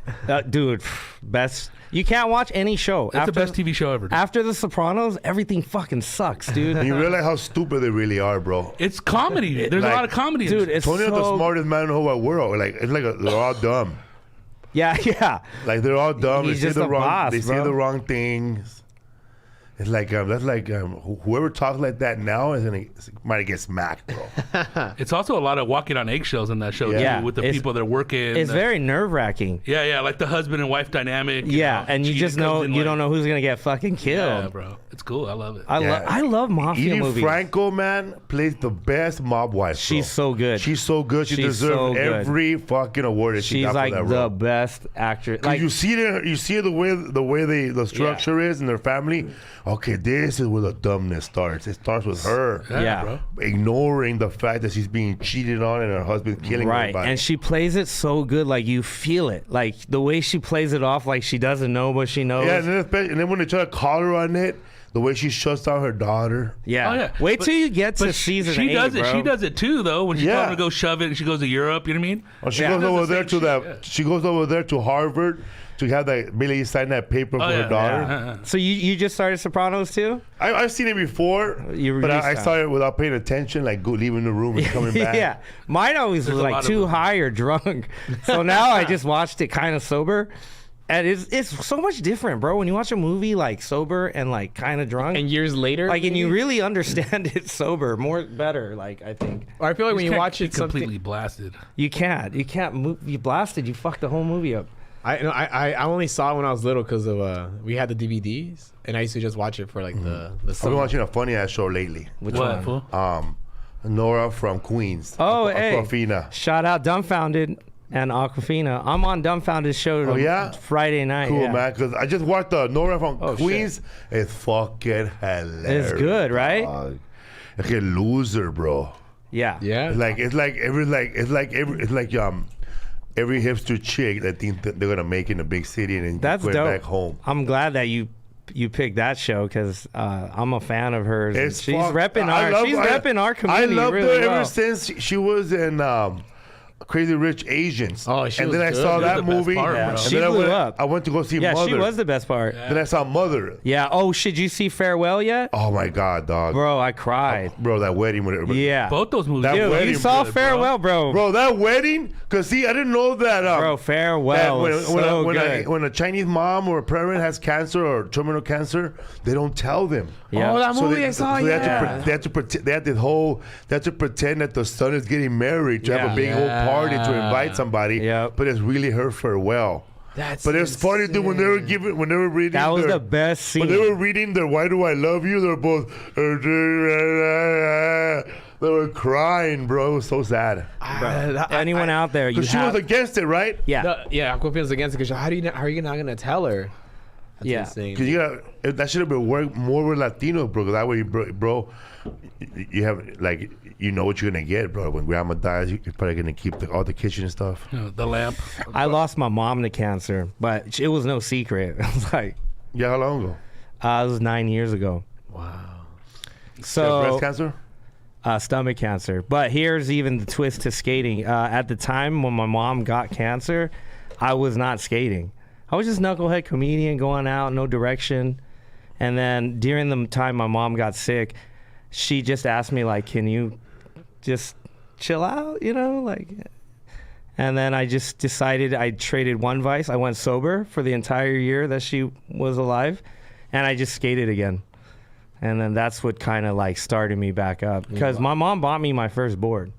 Dude, best. You can't watch any show. It's the best TV show ever. Dude. After The Sopranos, everything fucking sucks, dude. And you realize how stupid they really are, bro. It's comedy. There's like- a lot of comedy. Dude, in it. it's Tony's the so... smartest man in the whole world. Like it's like they're all dumb. Yeah. Like they're all dumb. He's They just say the a wrong. boss, They say bro. the wrong things. It's like that's like whoever talks like that now might get smacked, bro. It's also a lot of walking on eggshells in that show Yeah. too, with the It's- people that are working. It's very nerve-wracking. Yeah, like the husband and wife dynamic. Yeah, and you She just comes know in you like- don't know who's gonna get fucking killed. Yeah, bro, it's cool. I love it. I love mafia Edie movies. Franco, man, plays the best mob wife. Bro. She's so good. She's so good. She She's deserves so good. every fucking award that she She's got like for that the role. best actress. 'Cause Like you see the way the structure is in their family. Okay, this is where the dumbness starts. It starts with her Yeah. bro. ignoring the fact that she's being cheated on and her husband killing right, everybody. and she plays it so good. Like you feel it. Like the way she plays it off, like she doesn't know what she knows. yeah, and then when they try to call her on it, the way she shuts down her daughter. Yeah. Oh, yeah. Wait But- till you get to But season she 8, does it. bro. She does it too, though. When she Yeah. tells her to go shove it, and she goes to Europe. You know what I mean? Or she Yeah. goes Does over the there same to shit, that. yeah. She goes over there to Harvard to have that Billy sign that paper for her daughter. Yeah. So you just started Sopranos too? I've seen it before, You but I released started without paying attention, like leaving the room and coming back. Yeah. Mine always There's was a like lot of too them. high or drunk. So now I just watched it kind of sober. And it's so much different, bro. When you watch a movie like sober and like kind of drunk, And years later, like, and you maybe? really understand it sober better. Like, I think Or I feel like when you Can't watch be it, something. completely blasted. you can't move. You blasted. You fucked the whole movie up. I only saw it when I was little because of we had the DVDs, and I used to just watch it for like the I've been summer. watching a funny ass show lately. Which What? one? Fool? Nora from Queens. Oh, hey. Aquafina. Shout out Dumbfounded and Aquafina. I'm on Dumbfounded show. Oh, yeah? Friday night. Cool, yeah. man. Because I just watched the Nora from Oh, Queens. It's fucking hilarious. It's good, right? dog. Like a loser, bro. Yeah. Yeah, It's like every hipster chick that thinks that they're gonna make it in a big city and then That's go dope. back home. I'm glad that you picked that show because I'm a fan of hers. and It's she's fuck- repping I love- she's repping our I community loved really her well. ever since she was in Crazy Rich Asians. Oh, she and was then I good. saw She was that the best movie. part, Yeah. And She then blew up. I went to go see Yeah, Mother. she was the best part. Then I saw Mother. Yeah. Oh, did you see Farewell yet? Oh my God, dog. Bro, I cried. Bro, that wedding. Yeah. Both those movies. That are Dude, wedding, you saw good, Farewell, bro. Bro, that wedding. Cause see, I didn't know that. Bro, Farewell was so good. When a Chinese mom or a parent has cancer or terminal cancer, they don't tell them. Yeah. Oh, that So movie I saw. so Yeah. they have to pretend. They have to pretend that the son is getting married to have a big Yeah. whole party to invite somebody. Yep. But it's really her farewell. That's But it's funny, dude. When they were reading, That was their, the best scene. when they were reading their "Why Do I Love You," they're both. They were crying, bro. It was so sad. Anyone out there, you Because she have... was against it, right? Yeah. Yeah, Aquafina's against it because how are you not gonna tell her? That's Yeah. insane. Because that should have been work more with Latino, bro. 'Cause that way, bro, you have like you know what you're gonna get, bro. When grandma dies, you're probably gonna keep all the kitchen stuff. You know, the lamp. I lost my mom to cancer, but it was no secret. It was like, Yeah, how long ago? it was 9 years ago. Wow. So breast cancer. Stomach cancer. But here's even the twist to skating. At the time when my mom got cancer, I was not skating. I was just knucklehead comedian going out, no direction. And then during the time my mom got sick, she just asked me like, "Can you just chill out?" You know, like. And then I just decided I traded one vice. I went sober for the entire year that she was alive, and I just skated again. And then that's what kind of like started me back up because my mom bought me my first board.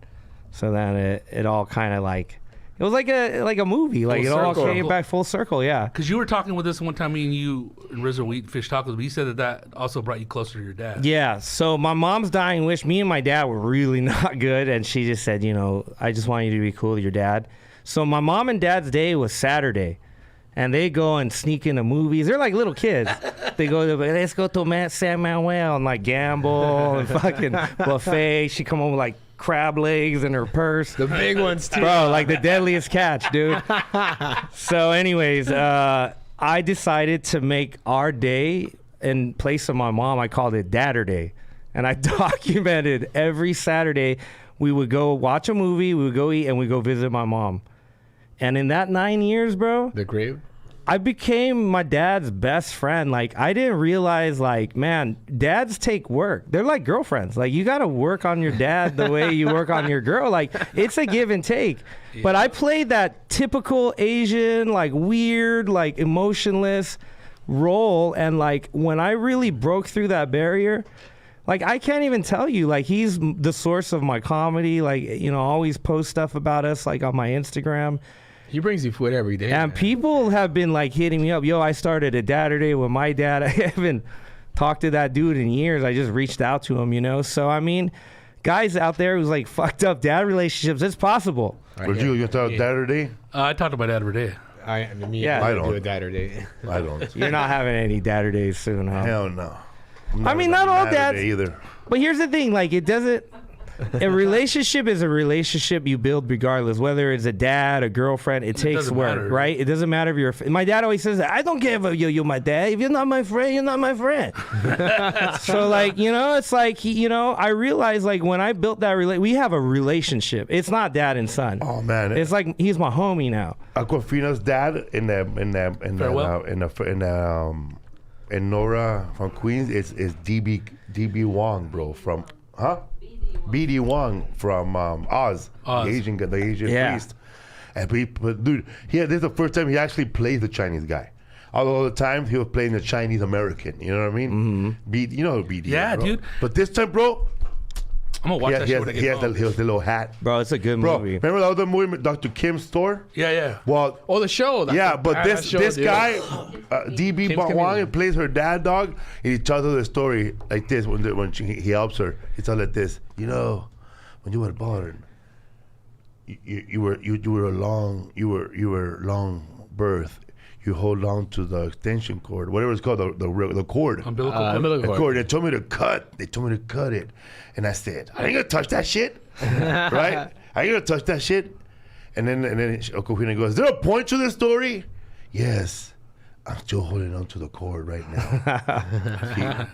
So then it all kind of like, it was like a movie. Like Full it all circle. came back full circle. Yeah. Because you were talking with this one time, me and you and Rizo were eating fish tacos, but you said that also brought you closer to your dad. Yeah. So my mom's dying wish, me and my dad were really not good. And she just said, you know, I just want you to be cool with your dad. So my mom and dad's day was Saturday. And they go and sneak into movies. They're like little kids. They go to, let's go to San Manuel and like gamble and fucking buffet. She come home with like crab legs in her purse. The big ones too. Bro, like the deadliest catch, dude. So anyways, I decided to make our day in place of my mom. I called it Dadder Day. And I documented every Saturday we would go watch a movie, we would go eat, and we go visit my mom. And in that 9 years, bro, The grave. I became my dad's best friend. Like, I didn't realize, like, man, dads take work. They're like girlfriends. Like, you got to work on your dad the way you work on your girl. Like, it's a give and take. Yeah. But I played that typical Asian, like, weird, like, emotionless role. And, like, when I really broke through that barrier, like, I can't even tell you, like, he's the source of my comedy. Like, you know, I always post stuff about us, like, on my Instagram. He brings you food every day. And man. people have been like hitting me up. Yo, I started a Dadder Day with my dad. I haven't talked to that dude in years. I just reached out to him, you know? So, I mean, guys out there who's like fucked up dad relationships, it's possible. Rodrigo, you talk Dadder Day? I talked about dad every day. I don't. do a Dadder Day. I don't. You're not having any Dadder Days soon, huh? Hell no. I mean, not all Dadder dads. Day either. But here's the thing, like, it doesn't... A relationship is a relationship you build regardless, whether it's a dad, a girlfriend. It takes doesn't work, matter. right? It doesn't matter if you're. My dad always says that. I don't care if you're my dad. If you're not my friend, you're not my friend. So, like, you know, it's like, you know, I realized, like, when I built that we have a relationship. It's not dad and son. Oh man, It's like he's my homie now. Aquafina's dad in Nora from Queens is DB Wang, bro, from BD Wang from Oz. Oz. The Asian Yeah. priest. And but dude, this is the first time he actually plays the Chinese guy. All the time he was playing the Chinese American. You know what I mean? BD, you know BD. Yeah, bro. dude. But this time, bro, I'm gonna watch that shit when I he get has home. the little hat. Bro, it's a good Bro, movie. remember the other movie, Dr. Kim's Store? Yeah. Well, Oh, the show. yeah, but that show, this dude. guy, DB Kim's Wang, comedian. plays her dad, dog, and he tells her the story like this when he helps her. He tells her like this, you know, when you were born, you were long birth. You hold on to the extension cord, whatever it's called, the cord. Umbilical cord. umbilical The cord. cord. They told me to cut it, and I said, I ain't gonna touch that shit, right? I ain't gonna touch that shit. And then Aquafina goes, is there a point to this story? Yes, I'm still holding on to the cord right now.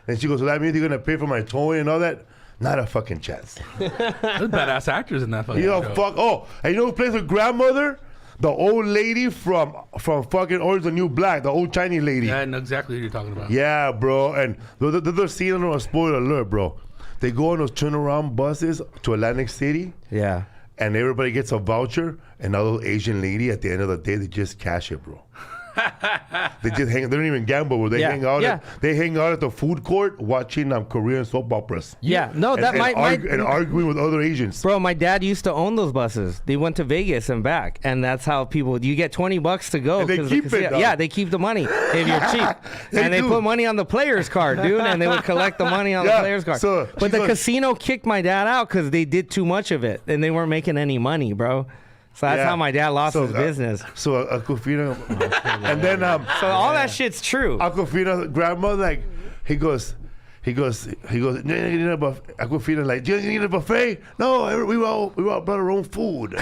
And she goes, so that means you're gonna pay for my toy and all that? Not a fucking chance. There's badass actors in that fucking You know, show. fuck. Oh, and you know who plays her grandmother? The old lady from fucking Orange is the New Black, the old Chinese lady. Yeah, I know exactly who you're talking about. Yeah, bro. And they're seeing on a spoiler alert, bro. They go on those turnaround buses to Atlantic City, Yeah. and everybody gets a voucher, and that little Asian lady at the end of the day, they just cash it, bro. They just hang. They don't even gamble. Bro. They Yeah, hang out. yeah. They hang out at the food court watching Korean soap operas. Yeah. No, that and arguing with other Asians. Bro, my dad used to own those buses. They went to Vegas and back, and that's how people. You get $20 to go. And they 'cause keep the it, casino- though. Yeah, they keep the money if you're cheap, They and they do. put money on the player's card, dude, and they would collect the money on the Yeah, player's card. so but she the goes- casino kicked my dad out because they did too much of it, and they weren't making any money, bro. So that's Yeah. how my dad lost So, his business. So Aquafina, and then So all that shit's true. Aquafina's grandmother, like, he goes, Aquafina, like, do you need a buffet? No, we all brought our own food.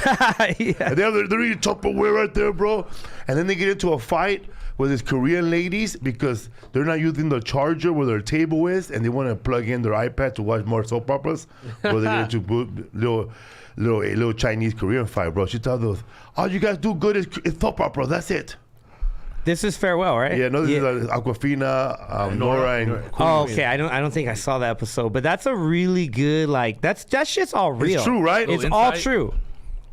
Yeah. And they're eating Tupperware right there, bro. And then they get into a fight with these Korean ladies because they're not using the charger where their table is, and they want to plug in their iPad to watch more soap operas. Bro, they get into little Chinese Korean fight, bro. She tells us, all you guys do good is soap operas. That's it. This is Farewell, right? Yeah, no, this is Aquafina, Nora, and Oh, okay. I don't think I saw that episode, but that's a really good that shit's all real. It's true, right? It's Little all insight. true.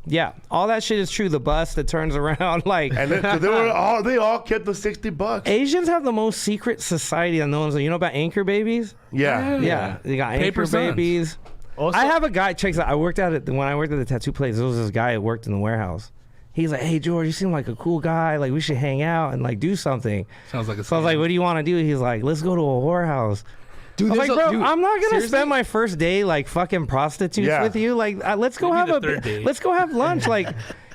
Yeah, all that shit is true. The bus that turns around, like. And they all kept the $60. Asians have the most secret society that no one's. You know about anchor babies? Yeah. Yeah, they got Paper anchor sons. babies. Also, I have a guy. Checks out. When I worked at the tattoo place, there was this guy that worked in the warehouse. He's like, "Hey George, you seem like a cool guy. Like we should hang out and like do something." Sounds like a So I was like, "What do you want to do?" He's like, "Let's go to a whorehouse." dude, I was there's like, a- bro, dude, I'm not gonna seriously? spend my first day like fucking prostitutes Yeah. with you. Like, let's go Maybe have the third date. let's go have lunch. Like,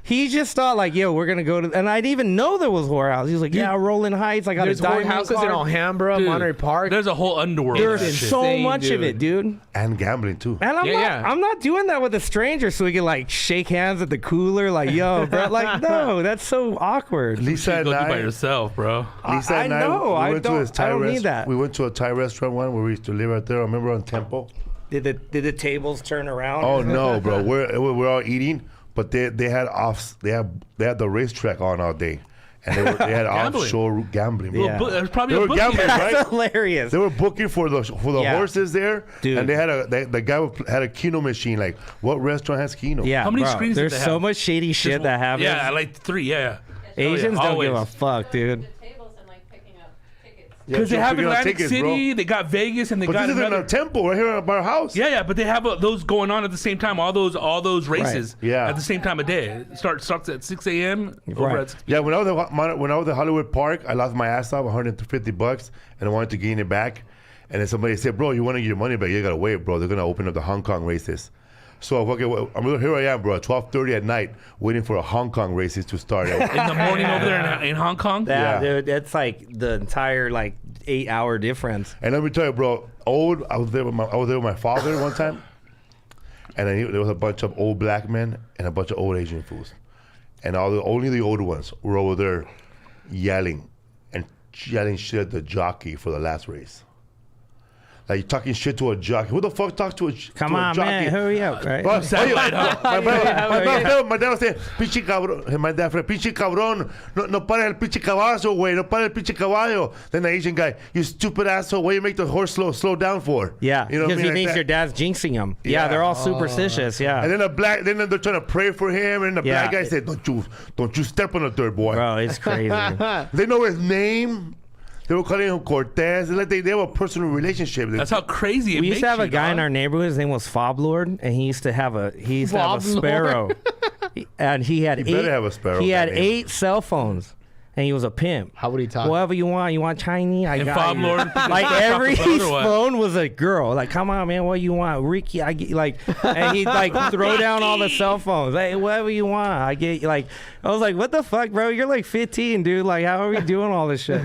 he just thought like, yo, we're gonna go to, and I didn't even know there was whorehouse. He was like, yeah, Rolling Heights. I got There's a diamond houses in card. Alhambra, Dude, Monterey Park. There's a whole underworld. of There's that shit. so Insane, much of dude. it, dude. And gambling too. And Yeah. I'm not doing that with a stranger so we can like shake hands at the cooler, like, yo, bro. Like, no, that's so awkward. Lisa and Go do by I, yourself, bro. Lisa I and I, know, we I went to don't- this Thai I don't need that. We went to a Thai restaurant one where we used to live right there. I remember on Temple. Did the tables turn around? Oh no, bro. We're all eating, but they had the racetrack on all day, and they had Gambling. offshore gambling. Bro. Yeah. There's probably They a were bookie gambling, there. right? That's hilarious. They were booking for the Yeah. horses there, Dude. and they had the guy had a keno machine. Like, what restaurant has keno? Yeah, How many bro, screens did There's they so have? much shady shit that happens. Yeah, like 3. Yeah. Asians Oh, yeah, don't give a always. fuck, dude. The tables and like picking up tickets. Yeah, Because they so have figure out Atlantic tickets, City, bro. they got Vegas, and they But got this is in another. a temple right here by our house. Yeah, but they have those going on at the same time. All those races. Right. Yeah. At the same time of day. It starts at 6 a.m. over Right. at 6 Yeah, when I was at Hollywood Park, I lost my ass off $150, and I wanted to gain it back. And then somebody said, "Bro, you want to get your money back? You gotta wait, bro. They're gonna open up the Hong Kong races." So here I am, bro, at 12:30 at night, waiting for a Hong Kong races to start. in the morning over there in Hong Kong. That, Yeah. dude, that's like the entire like 8-hour difference. And let me tell you, bro, I was there with my father one time, and there was a bunch of old black men and a bunch of old Asian fools, and only the older ones were over there yelling shit at the jockey for the last race. Like, you're talking shit to a jockey. Who the fuck talks to a jockey? Come on, man, hurry up, right? Bro, Satellite, huh? my dad was saying, pinche cabrón. My dad said, pinche cabrón. No para el pinche caballo, güey. No para el pinche caballo. Then the Asian guy, you stupid asshole. What do you make the horse slow down for? Yeah, You know what I because mean? he Like thinks that. your dad's jinxing him. Yeah, Yeah. they're all superstitious. Yeah, And then they're trying to pray for him, and the Yeah. black guy said, "Don't you step on the third boy." bro, it's crazy. They know his name. They were calling him Cortez. It's like they have a personal relationship. That's how crazy it We makes used to have a you, guy in dog. our neighborhood. His name was Fob Lord, and he used to have a Fob Lord? sparrow. And he had You eight. better have a sparrow He with had that name. 8 cell phones, and he was a pimp. How would he talk? Whatever you want. You want Chinese? I And got Fob you. Lord, Like every Fob Lord or what? phone was a girl. Like, come on, man, what you want? Ricky, I get like, and he'd like throw down all the cell phones. Hey, whatever you want, I get. Like, I was like, what the fuck, bro? You're like 15, dude. Like, how are we doing all this shit?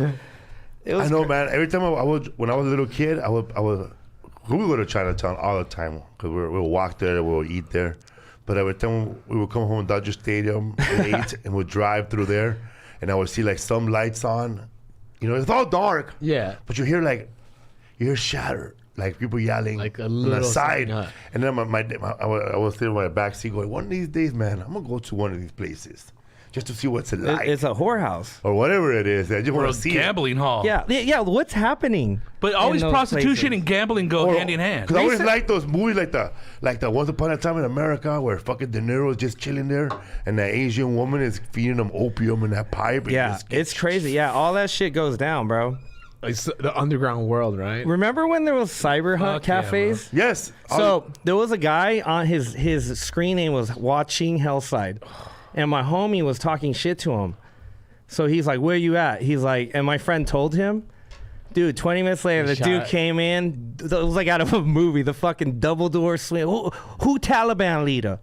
It was I know, man. Every time when I was a little kid, we would go to Chinatown all the time because we would walk there, we would eat there. But every time we would come home to Dodger Stadium at 8 and we'd drive through there, and I would see like some lights on. You know, it's all dark. Yeah. But you hear shatter, like people yelling Like a on the little side. something, huh? And then I was sitting in my back seat going, one of these days, man, I'm gonna go to one of these places just to see what's it like. It's a whorehouse. Or whatever it is. I just Or want a to see gambling hall. Yeah. What's happening? But always those prostitution places. and gambling go hand in hand. Because I always like those movies like the Once Upon a Time in America where fucking De Niro's just chilling there and that Asian woman is feeding him opium in that pipe. And Yeah, just- it's crazy. Yeah, all that shit goes down, bro. It's the underground world, right? Remember when there was cyber hunt Fuck yeah, cafes? Yes. So there was a guy on his screen name was Watching Hellside, and my homie was talking shit to him. So he's like, "Where you at?" He's like, and my friend told him, dude. 20 minutes later, the dude shot. came in. It was like out of a movie. The fucking double door swing. Who Taliban leader?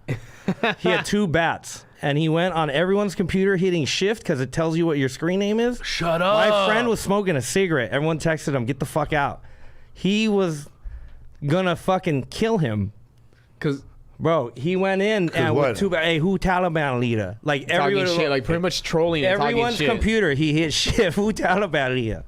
He had 2 bats, and he went on everyone's computer hitting shift because it tells you what your screen name is. Shut up. My friend was smoking a cigarette. Everyone texted him, "Get the fuck out." He was gonna fucking kill him. Because Bro, he went in and what? with 2 hey, who Taliban leader? Like talking everyone, shit, like pretty much trolling and talking everyone's shit. computer, he hit shit, who Taliban leader?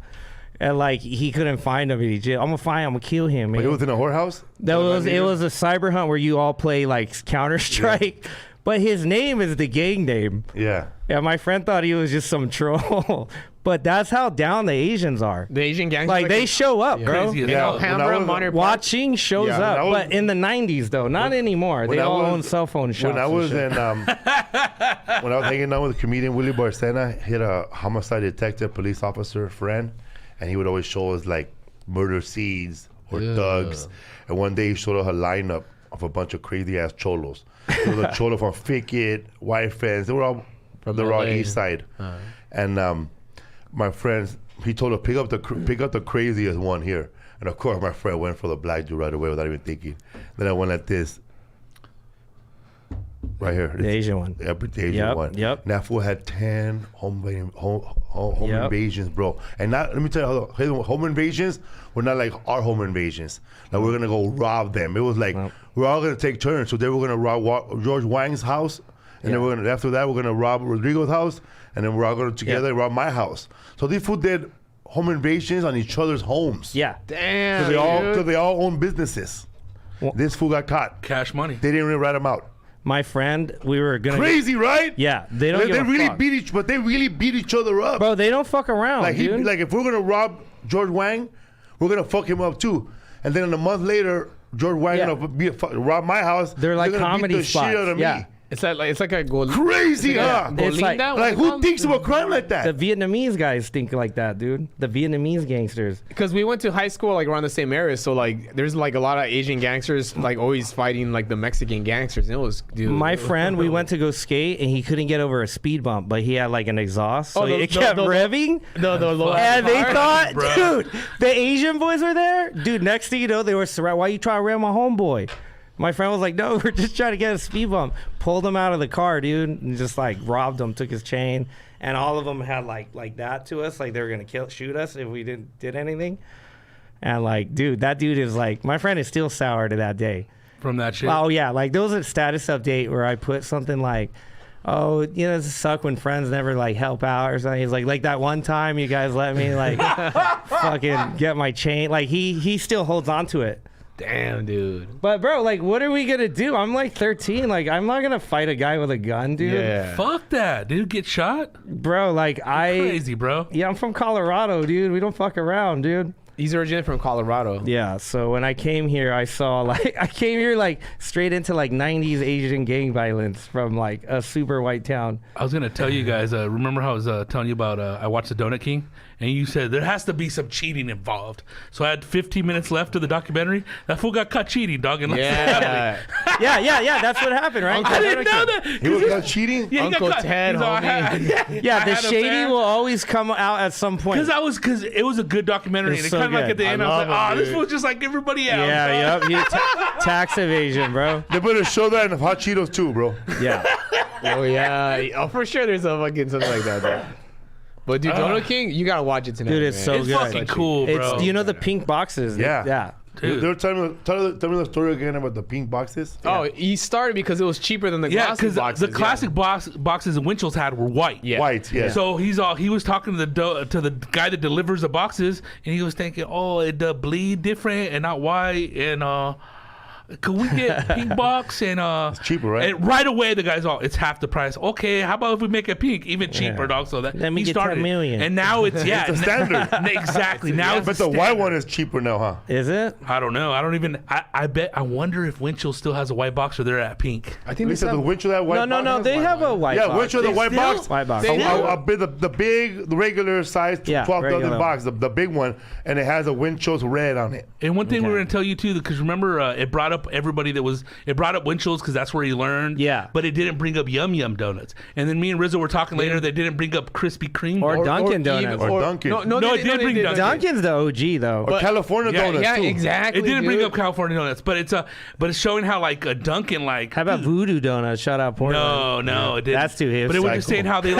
And like he couldn't find him. And he just, I'm gonna find him, I'm gonna kill him, man. But it was in a whorehouse? It was a cyber hunt where you all play like Counter Strike, but his name is the gang name. Yeah. Yeah, my friend thought he was just some troll, but that's how down the Asians are. The Asian gangsters. Like they show up, bro. Crazy as Yeah. hell. when I Hamburg, was- Monterey Park. Watching shows Yeah, when I up, was- but in the 90s though, not anymore. when They I all was- own cell phone shops. When I and was shit. in, when I was hanging out with comedian Willie Barcena, hit a homicide detective, police officer friend, and he would always show us like murder scenes or thugs. And one day he showed us a lineup of a bunch of crazy ass cholos. There was a cholo from Fickett, White Fence. They were all From all LA. east side. And my friends, he told us pick up the craziest one here. And of course, my friend went for the black dude right away without even thinking. Then I went like this. Right here. The Asian one. Yep, the Asian Yep, one. yep. And that fool had 10 home Yep. invasions, bro. And not, let me tell you, his home invasions were not like our home invasions. Like we're gonna go rob them. It was like we're all gonna take turns. So they were gonna rob George Wang's house, and then we're gonna after that we're gonna rob Rodrigo's house, and then we're all gonna together rob my house. So these fools did home invasions on each other's homes. Yeah. Damn. Because they all own businesses. This fool got caught. Cash money. They didn't even rat him out. My friend, we were gonna Crazy, right? Yeah, they don't They give a really fuck. beat each other up. Bro, they don't fuck around, Like dude. like if we're gonna rob George Wang, we're gonna fuck him up too. And then a month later, George Wang Yeah. gonna rob my house. They're like gonna beat comedy the spots. shit out of Yeah. me. It's like a gold. Crazy, huh? It's like- Like who thinks of a crime like The that? Vietnamese guys think like that, dude. The Vietnamese gangsters. Because we went to high school like around the same area, so like there's like a lot of Asian gangsters like always fighting like the Mexican gangsters. And it was dude. My friend, we went to go skate, and he couldn't get over a speed bump, but he had like an exhaust, so Oh, the- it kept the- revving. the low And they thought, Bro. dude, the Asian boys were there. Dude, next thing you know, they were surrounded. Why you trying to ram my homeboy? My friend was like, no, we're just trying to get a speed bump. Pulled him out of the car, dude, and just like robbed him, took his chain. And all of them had like that to us, like they were going to shoot us if we did anything. And like, dude, that dude is like, my friend is still sour to that day. From that shit. Oh yeah, like there was a status update where I put something like, "Oh, you know, it suck when friends never like help out or something." He's like that one time you guys let me like fucking get my chain. Like he still holds on to it. Damn, dude. But bro, like, what are we gonna do? I'm like 13. Like, I'm not gonna fight a guy with a gun, dude. Yeah. Fuck that, dude. Get shot? Bro, like Crazy, bro. Yeah, I'm from Colorado, dude. We don't fuck around, dude. He's originally from Colorado. Yeah, so when I came here, I saw like I came here like straight into like 90s Asian gang violence from like a super white town. I was gonna tell you guys. Remember how I was telling you about? I watched the Donut King, and you said there has to be some cheating involved. So I had 15 minutes left of the documentary. That fool got caught cheating, dog. And Yeah. Yeah, that's what happened, right? I didn't know that. He was caught cheating? Yeah, he got Uncle caught. Ted, He's all, homie. Yeah, I the had a shady fan. will always come out at some point. Because it was a good documentary, It's and it so kind of like good. at the I end, I was love like, it, oh, this dude. fool's just like everybody else. Yeah, dog. yep. Tax evasion, bro. They better show that in Hot Cheetos too, bro. Yeah. Oh yeah. Oh, for sure. There's a fucking something like that. Though. But dude, Donut King, you gotta watch it tonight. Dude, it's man. so It's good. fucking cool, bro. It's, you know the pink boxes? Yeah. Yeah. Dude. They were tell me the story again about the pink boxes. Oh, he started because it was cheaper than the Yeah, classic because boxes. the classic boxes and Winchell's had were white. Yeah. White, yeah. So he was talking to the guy that delivers the boxes, and he was thinking, oh, it bleed different and not white, and could we get pink box and it's cheaper, right? And right away the guy's all, it's half the price. Okay, how about if we make it pink, even cheaper, dog? So that Let me he get started 10 million. and now it's It's a standard. exactly. Now it's But the white one is cheaper now, huh? Is it? I don't know. I don't even. I wonder if Winchell still has a white box or they're at pink. I think Lisa, the Winchell that white No, box. they have a white Yeah, box. Winchell the white Still? box. White box. They do? The big, the regular size, Yeah, 12,000 regular box, the big one, and it has a Winchell's red on it. And one thing Okay. we're gonna tell you too, because remember, it brought up everybody it brought up Winchell's because that's where he learned. Yeah. But it didn't bring up Yum Yum donuts. And then me and Rizzo were talking later. They didn't bring up Krispy Kreme. Or Dunkin' even- Donuts. Or Dunkin'. No, it did bring Dunkin'. Dunkin's the OG though. Or California donuts Yeah, too. exactly. It didn't bring dude. up California donuts, but it's showing how like a Dunkin' like. How about Voodoo Donuts? Shout out Portland. No, it didn't. That's too hip. But it was Psycho. just saying how they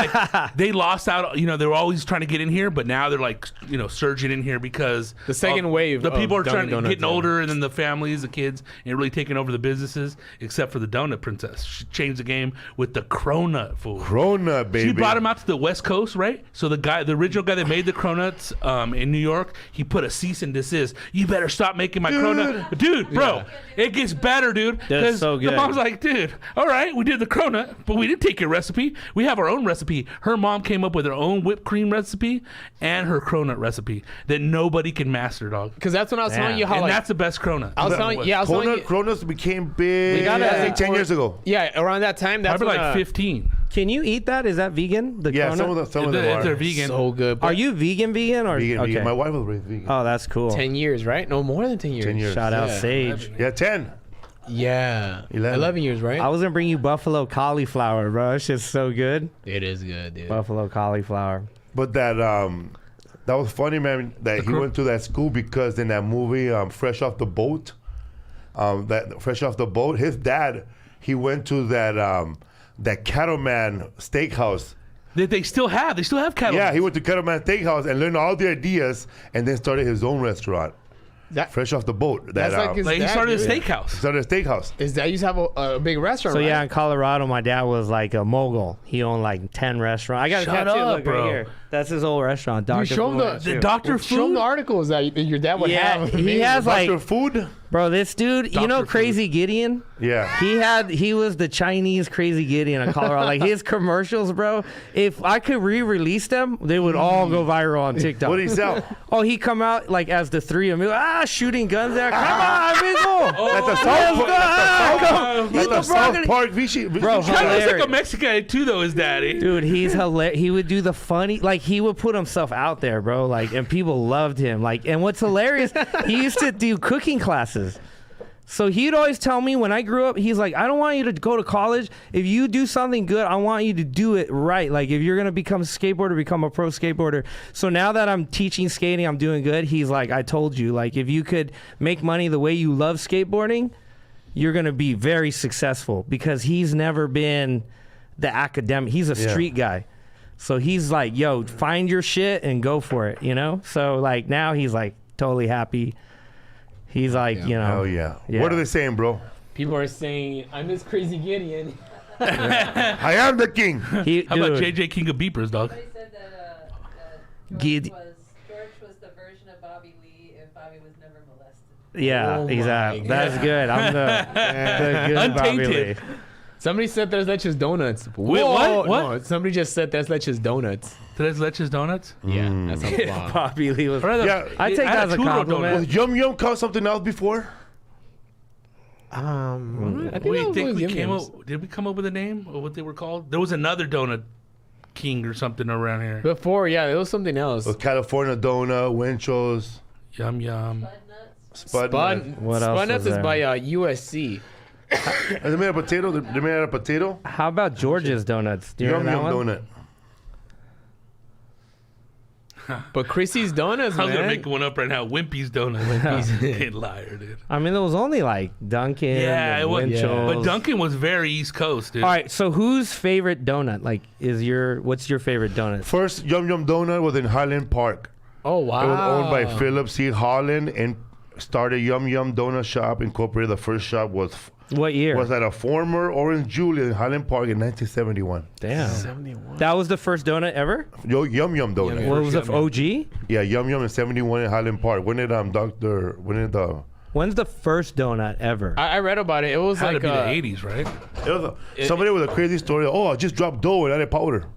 they lost out. You know, they were always trying to get in here, but now they're like surging in here because The second of- wave The of people are Dunkin' getting Donuts, older, and then the families, the kids, and really taking over the businesses. Except for the donut princess, she changed the game with the cronut food. Cronut, baby. She brought him out to the West Coast, right? So the original guy that made the cronuts in New York, he put a cease and desist. You better stop making my cronut, dude, bro. It gets better, dude. That's 'Cause so good. The mom's like, dude, all right, we did the cronut, but we didn't take your recipe. We have our own recipe. Her mom came up with her own whipped cream recipe and her cronut recipe that nobody can master, dog. Because that's when I was telling Damn. you how And like that's the best cronut. I was telling I was telling you. Cronuts became big. gotta- I think 10 years ago. Yeah, around that time. That's Probably when, like 15. Can you eat that? Is that vegan? The Yeah, cronut? some of them If are. they're vegan. So good. Are you vegan or Vegan, okay? vegan. My wife was raised vegan. Oh, that's cool. 10 years, right? No, more than 10 years. 10 years. Shout out Yeah. Sage. Yeah, 10. Yeah. 11. 11 years, right? I was gonna bring you buffalo cauliflower, bro. It's just so good. It is good, dude. Buffalo cauliflower. But that was funny, man, that he went to that school because in that movie, Fresh Off the Boat, his dad, he went to that Cattleman Steakhouse. That they still have. They still have cattle. Yeah, he went to Cattleman Steakhouse and learned all the ideas and then started his own restaurant. That, Fresh Off the Boat. That's like his Like he dad, started a dude. steakhouse. Started a steakhouse. His dad used to have a big restaurant, So right? yeah, in Colorado, my dad was like a mogul. He owned like 10 restaurants. I got a Shut tattoo. up, Look bro. right here. That's his old restaurant. Dr. show him Food. The Dr. Show him the Food. articles that your dad would Yeah, have. he has like, Dr. Food? bro, this dude, you know Dr. Crazy Gideon? Yeah. He was the Chinese Crazy Gideon in Colorado. Like his commercials, bro. If I could re-release them, they would all go viral on TikTok. What did he sell? Oh, he come out like as the three of them, shooting guns at. Come on, amigo. That's the Let's South go. Park. He's That's the the South broccoli. Park Vichy. Bro, Kind of looks like hilarious. a Mexican too, though. His daddy. Dude, he's hilarious. He would do the funny, like he would put himself out there, bro. Like, and people loved him. Like, and what's hilarious, he used to do cooking classes. So he'd always tell me when I grew up, he's like, I don't want you to go to college. If you do something good, I want you to do it right. Like if you're gonna become a skateboarder, become a pro skateboarder. So now that I'm teaching skating, I'm doing good. He's like, I told you, like if you could make money the way you love skateboarding, you're gonna be very successful because he's never been the academic. He's a street guy. So he's like, yo, find your shit and go for it, you know? So like now he's like totally happy. He's like, you know. Hell yeah. Yeah. What are they saying, bro? People are saying, I'm this Crazy Gideon. I am the king. He, How about dude, JJ King of Beepers, dog? Somebody said that Gid- George was the version of Bobby Lee if Bobby was never molested. Yeah, Oh my exactly. That's God. good. I'm the good Bobby Untainted. Lee. Somebody said there's Leche's Donuts. Wait, Whoa, what? No, somebody just said there's Leche's Donuts. Tres Leches Donuts? Yeah, that sounds wild. Bobby Lee was. Yeah. I take that as a churro compliment. Was Yum Yum called something else before? I think We that was think we Yum came Yums. up. Did we come up with a name or what they were called? There was another donut king or something around here. Before, yeah, it was something else. It was California Donut, Winchell's, Yum yum. Bud nuts. Spud. Spud, What else Spud Nuts was is there? by USC. And they made a potato. They made out of potato. How about George's Donuts? Do you Yum remember Yum that one? Donut. But Chrissy's Donuts, I was gonna man. make one up right now. Wimpy's Donuts. Wimpy's liar, dude. I mean, there was only like Dunkin'. Yeah, and it was. Winchell's. But Duncan was very East Coast, dude. All right, so whose favorite donut? Like, what's your favorite donut? First Yum Yum Donut was in Highland Park. Oh, wow. It was owned by Philip C. Holland and started Yum Yum Donut Shop Incorporated. The first shop was What year? at a former Orange Julius in Highland Park in 1971. Damn. 71. That was the first donut ever? Yum Yum Donut. What was the OG? Yeah, Yum Yum in 71 in Highland Park. When did When's the first donut ever? I read about it. It was Had like to be the 80s, right? it was somebody with a crazy story. Oh, I just dropped dough and added powder.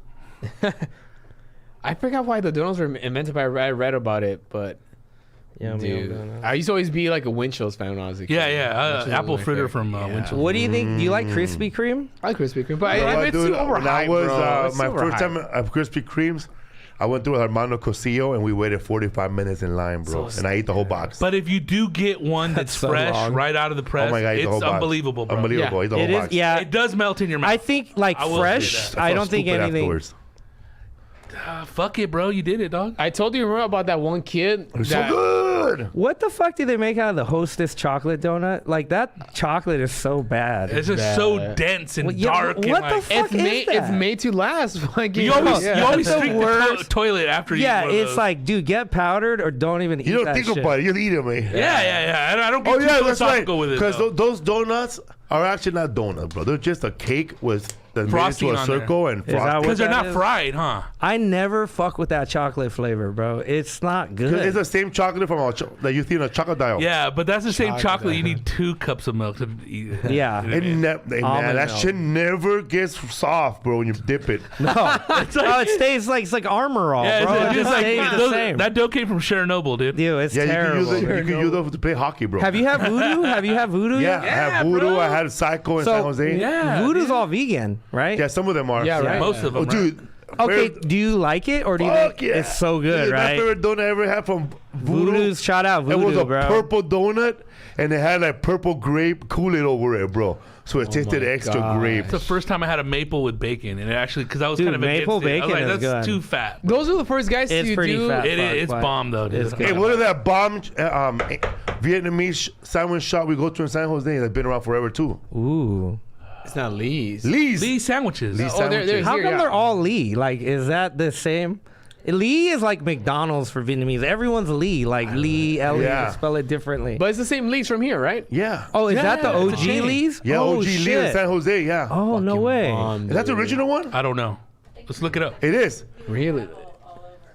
I forgot why the donuts were invented by. I read about it, but dude, I used to always be like a Winchell's fan when I was a kid. Yeah. Winchell's Apple was my fritter favorite. from Winchell. What do you think? Do you like Krispy Kreme? I like Krispy Kreme, but You know what, it's dude? too overhyped, When I was bro. It's my too first overhyped. time at Krispy Kremes, I went through Hermano Cosillo and we waited 45 minutes in line, bro. So and I ate the whole box. But if you do get one that's so fresh long. right out of the press, Oh my God, I ate the whole it's box. unbelievable, bro. Unbelievable. I ate the whole It is. box. Yeah. It does melt in your mouth. I think like I will fresh. say that. I felt don't think stupid anything. afterwards. Fuck it, bro. You did it, dog. I told you remember about that one kid. It's so that- good. What the fuck did they make out of the Hostess chocolate donut? Like that chocolate is so bad. It's just so dense and Well, yeah, dark. what and the like, fuck It's is made. that? It's made to last. Fucking You always, yeah. you always That's the streak the worst. toilet after you. Yeah, eat one of it's those. like, dude, get powdered or don't even eat You don't that think shit. about it. You eat them, eh? Yeah. I don't get Oh too yeah, that's right. philosophical with it. Because though. those donuts are actually not donuts, bro. They're just a cake with made Frosting into a on there. circle and Is that frosting. what Because they're that not is? fried, huh? I never fuck with that chocolate flavor, bro. It's not good. It's the same chocolate from that you see in a chocolate dial. Yeah, but that's the same Chocolate. chocolate. You need 2 cups of milk to eat. Yeah. Man, that milk. shit never gets soft, bro, when you dip it. no, no, it stays like it's like Armor All, Yeah, bro. It it's just like stays the those- same. that dough came from Chernobyl, dude. Dude, it's Yeah, terrible. you can use those to play hockey, bro. Have you had Voodoo? Have you had Voodoo Yeah, yet? I had Voodoo. bro. I had Psycho in So, San Jose. Yeah, Voodoo's all vegan, right? Yeah, some of them are. Yeah, right. Most of them, Oh, right? dude. Okay, favorite- do you like it or do you Fuck think yeah. it's so good, Dude, right? My favorite donut I ever had from Voodoo. Voodoo's shout out It Voodoo, was a bro. purple donut, and it had like purple grape Kool-Aid over it, bro. So it tasted my extra God. grape. It's the first time I had a maple with bacon, and it actually, because I was Dude, kind of maple against it. I was bacon like, is that's good. too fat. Those are the first guys It's to pretty do. fat. It's but bomb though, dude. it's good. Hey, what is that bomb Vietnamese sandwich shop we go to in San Jose that's been around forever too? Ooh. It's not Lee's. Lee's. Lee sandwiches. Lee's Oh, they're sandwiches. How here, come yeah. they're all Lee? Like, is that the same? Lee is like McDonald's for Vietnamese. Everyone's Lee, like Lee, L-E, Yeah. spell it differently. But it's the same Lee's from here, right? Yeah. Oh, is that the Yeah, it's a OG chain. Lee's? Yeah, oh, OG Lee in shit. San Jose, yeah. Oh, no way. Is that the original one? I don't know. Let's look it up. It is. Really?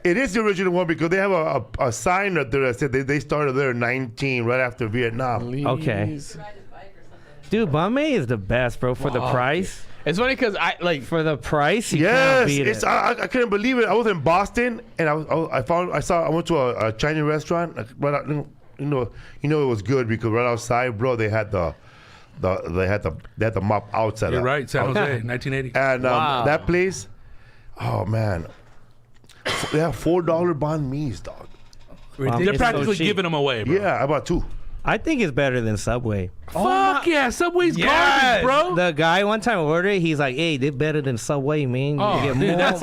It is the original one because they have a sign up there that said they started there in 19, right after Vietnam. Lee's. Okay. Ride his bike or something. Dude, banh mi is the best, bro, for the Wow. price. It's funny because I like. For the price, you can't Yes, beat it's it. I couldn't believe it. I was in Boston and I went to a Chinese restaurant. Like, right out, you know it was good because right outside, bro, they had the mop outside. You're right, San Jose, 1980. And Wow. that place, oh man, they have $4 banh mi's, dog. They're It's so practically cheap. giving them away, bro. Yeah, I bought 2. I think it's better than Subway. Fuck yeah, Subway's Yes. garbage, bro. The guy one time ordered it, he's like, hey, they're better than Subway, man. Oh, You get dude, more that's-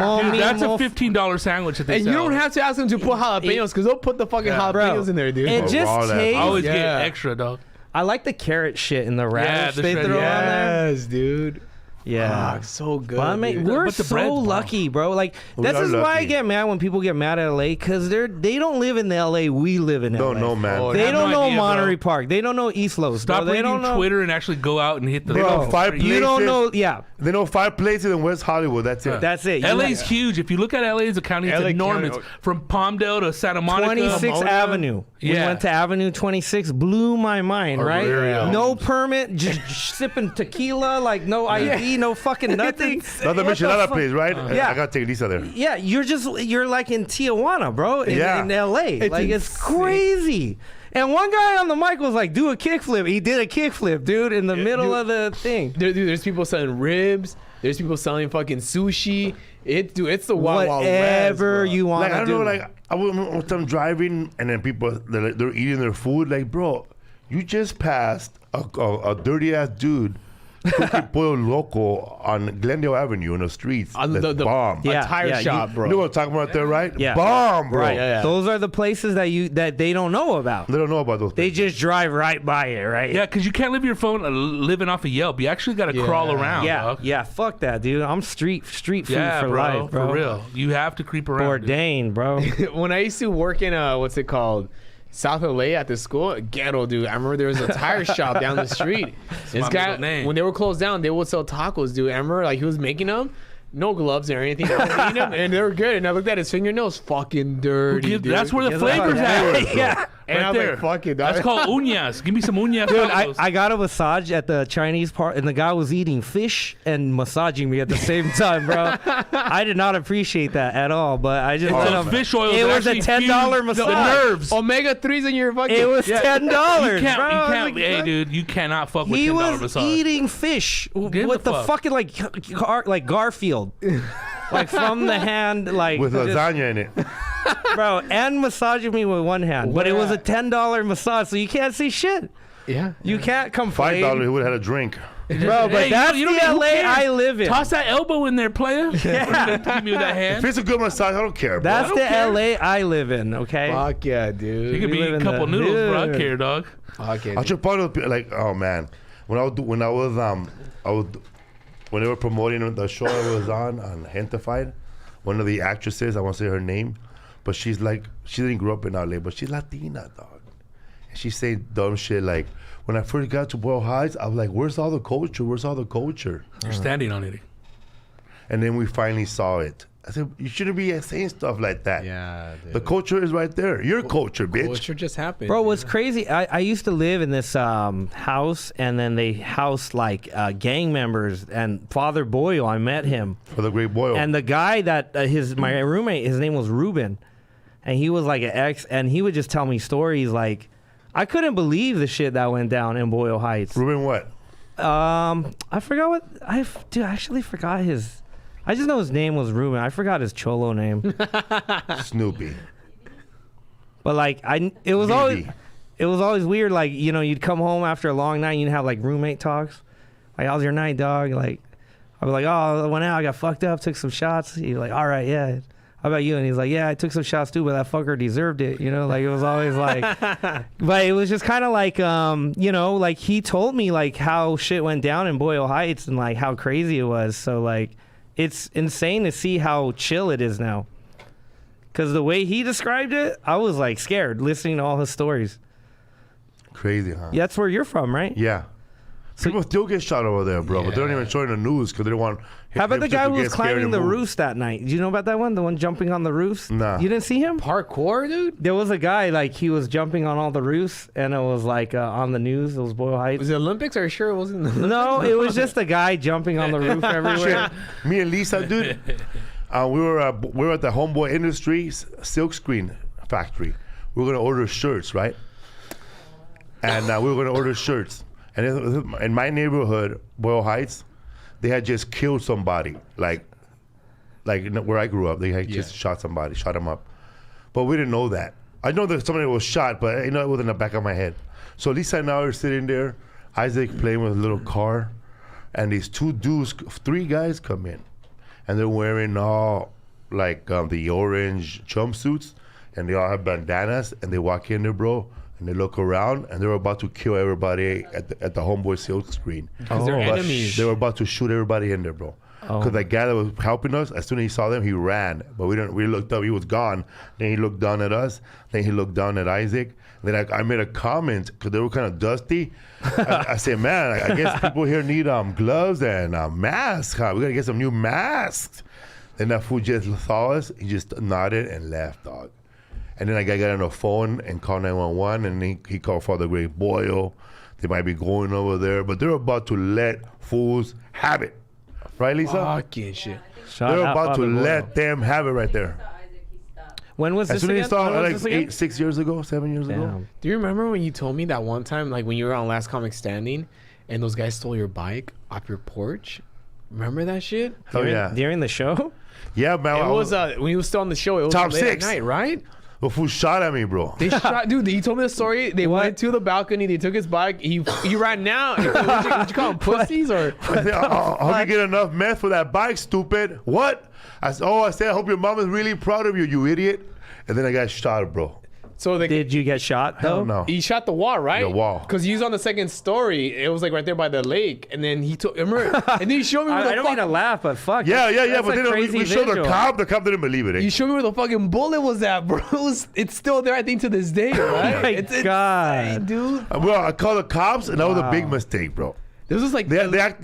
more Dude, meat, that's a more $15 sandwich that they And sell. you don't have to ask them to put jalapenos because they'll put the fucking Yeah. jalapenos Bro, in there, dude. It Oh, just raw that. tastes. I always Yeah. get extra, dog. I like the carrot shit in the radish the they shredded- throw on there. yes, dude. Yeah. Fuck, so good. But I mean, dude. we're But the so bread's bomb. lucky, bro. Like We this are is why I lucky. get mad when people get mad at LA because they don't live in the LA we live in. Don't LA. know, man. Oh, They have don't no know idea, bro. Monterey Park. They don't know East Los. Stop bro. They reading don't know Twitter and actually go out and hit the. They know 5 You don't places. know. Yeah, They know 5 places in West Hollywood. That's it. that's it. You LA's huge. If you look at LA as a county, it's LA enormous. County. From Palmdale to Santa Monica. 26th Pomona. Avenue. We Yeah. went to Avenue 26. Blew my mind, right? Area. No permit, just sipping tequila, like no ID, no fucking nothing. Not the What the Michelada fuck? place, right? Yeah. I gotta take Lisa there. Yeah, you're like in Tijuana, bro. In LA. It's insane. crazy. And one guy on the mic was like, do a kickflip. He did a kickflip, dude, in the middle dude. of the thing. There's people selling ribs. There's people selling fucking sushi. It's the wild, wild west, Whatever bro. you want Like I to don't do. know, like I was I'm driving and then people they're eating their food. Like, bro, you just passed a dirty ass dude cooking pollo loco on Glendale Avenue in the streets. On That's the bomb. a Yeah, tire yeah, shop, bro. You know what I'm talking about there, right? Yeah. Bomb, bro. Right. yeah. Those are the places that they don't know about. They don't know about those. They just drive right by it, right? Yeah, because you can't live your phone living off of Yelp. You actually got to Yeah. crawl around. Yeah, dog. yeah, fuck that, dude. I'm street food Yeah, for bro, life, bro. for real. You have to creep around. dude. Ordained, bro. When I used to work in what's it called? South LA at the school, ghetto, dude. I remember there was a tire shop down the street. This my guy, middle name. when they were closed down, they would sell tacos, dude. I remember like he was making them, no gloves or anything. I was eating them, and they were good. And I looked at his fingernails, fucking dirty. Dude. That's where the flavor's at. Yeah. And Right I was there. like, fuck it, That's dog. called uñas. Give me some uñas. Dude, tacos. I got a massage at the Chinese part, and the guy was eating fish and massaging me at the same time, bro. I did not appreciate that at all, but I just It's did those a- fish oils. It that was a actually $10 fuse massage. The nerves. Omega 3s in your fucking. It was Yeah. $10, You can't. bro. You I was can't. like, Hey, what? dude, you cannot fuck with He $10 was massage. eating fish Give with a the fuck. fucking like Garfield, like from the hand, like With just- lasagna in it. bro, and massaging me with one hand. But it was a $10 massage, so you can't see shit. Yeah. You can't complain, $5, he would have had a drink. bro. But Hey, that's you know the who LA cares? I live in. Toss that elbow in there, player. Yeah. Give me that If hand. it's a good massage, I don't care, bro. That's I the don't care. LA I live in. Okay. Fuck yeah, You dude. could we be live a in couple the noodles, bro. I hood. care, dog. Okay. I took part of like, oh man, when I was when they were promoting the show I was on Gentefied, one of the actresses, I won't say her name, but she's like, she didn't grow up in LA, but she's Latina, dog. And she said dumb shit like, when I first got to Boyle Heights, I was like, where's all the culture? Where's all the culture? You're standing on it. And then we finally saw it. I said, you shouldn't be saying stuff like that. Yeah, dude. The culture is right there. Your culture, bitch. Culture just happened. Bro, dude. what's crazy? I used to live in this house, and then they housed like gang members. And Father Boyle, I met him, For the great Boyle. and the guy that my roommate, his name was Ruben, and he was like an ex, and he would just tell me stories like, I couldn't believe the shit that went down in Boyle Heights. Ruben what? I forgot what I actually forgot his. I just know his name was Ruben. I forgot his cholo name. Snoopy. But like it was Vivi. always weird. Like, you know, you'd come home after a long night, and you'd have like roommate talks. Like, how's your night, dog? Like, I'd be like, oh, I went out, I got fucked up, took some shots. He's like, all right, yeah. How about you? And he's like, yeah, I took some shots too, but that fucker deserved it. You know, like it was always like, but it was just kind of like, you know, like he told me like how shit went down in Boyle Heights and like how crazy it was. So like, it's insane to see how chill it is now. Because the way he described it, I was like scared listening to all his stories. Crazy, huh? Yeah, that's where you're from, right? Yeah. People still get shot over there, bro, but they don't even show it in the news because they don't want. How about the hipsters guy to who get was scared climbing and the move. roofs that night? Do you know about that one? The one jumping on the roofs? Nah. You didn't see him? parkour, dude? There was a guy, like, he was jumping on all the roofs, and it was, like, on the news. It was Boyle Heights. Was it Olympics? Are you sure it wasn't the Olympics? No, it was just a guy jumping on the roof everywhere. Me and Lisa, dude, we were at the Homeboy Industries silkscreen factory. We were gonna order shirts, right? And we were gonna order shirts. And in my neighborhood, Boyle Heights, they had just killed somebody, like where I grew up. They had just shot somebody, shot him up. But we didn't know that. I know that somebody was shot, but it was in the back of my head. So Lisa and I were sitting there, Isaac playing with a little car, and these three guys come in, and they're wearing all like the orange jumpsuits, and they all have bandanas, and they walk in there, bro, and they look around, and they were about to kill everybody at the Homeboy silk screen. Because they're But enemies. They were about to shoot everybody in there, bro. Because that guy that was helping us, as soon as he saw them, he ran. But we didn't. We looked up, he was gone. Then he looked down at us. Then he looked down at Isaac. Then I made a comment because they were kind of dusty. I said, man, I guess people here need gloves and masks. Huh? We gotta get some new masks. Then that fool just saw us. He just nodded and left, dog. And then that guy got on the phone and called 911, and he called Father Great Boyle. They might be going over there, but they're about to let fools have it. Right, Lisa? Fucking shit. Shot They're at about to Father Boyle. let them have it right there. Saw Isaac, he stopped. When was As this soon as again? he saw When it, was like this again? 6 years ago, 7 years ago. Damn. Do you remember when you told me that one time, like when you were on Last Comic Standing, and those guys stole your bike off your porch? Remember that shit? Oh, yeah. During the show? Yeah, man. It was when he was still on the show. It was Top late 6. at night, right? The fool shot at me, bro. They shot, dude. He told me the story. They went to the balcony. They took his bike. He ran out. Would you call them pussies or? I said, I hope you get enough meth for that bike, stupid. What? I said, I hope your mom is really proud of you, you idiot. And then I got shot, bro. So they Did you get shot though? Hell no. He shot the wall, right? The wall. Because he was on the second story. It was like right there by the lake, and then he took. Remember? And then he showed me where I the don't mean to fuck. laugh, but fuck. Yeah. that's But a then crazy we showed the visual. cop. The cop didn't believe it. Eh? You showed me where the fucking bullet was at, bro. It's still there, I think, to this day, right? my it's God. insane, dude. Well, I called the cops, and that was a big mistake, bro. This was like They act.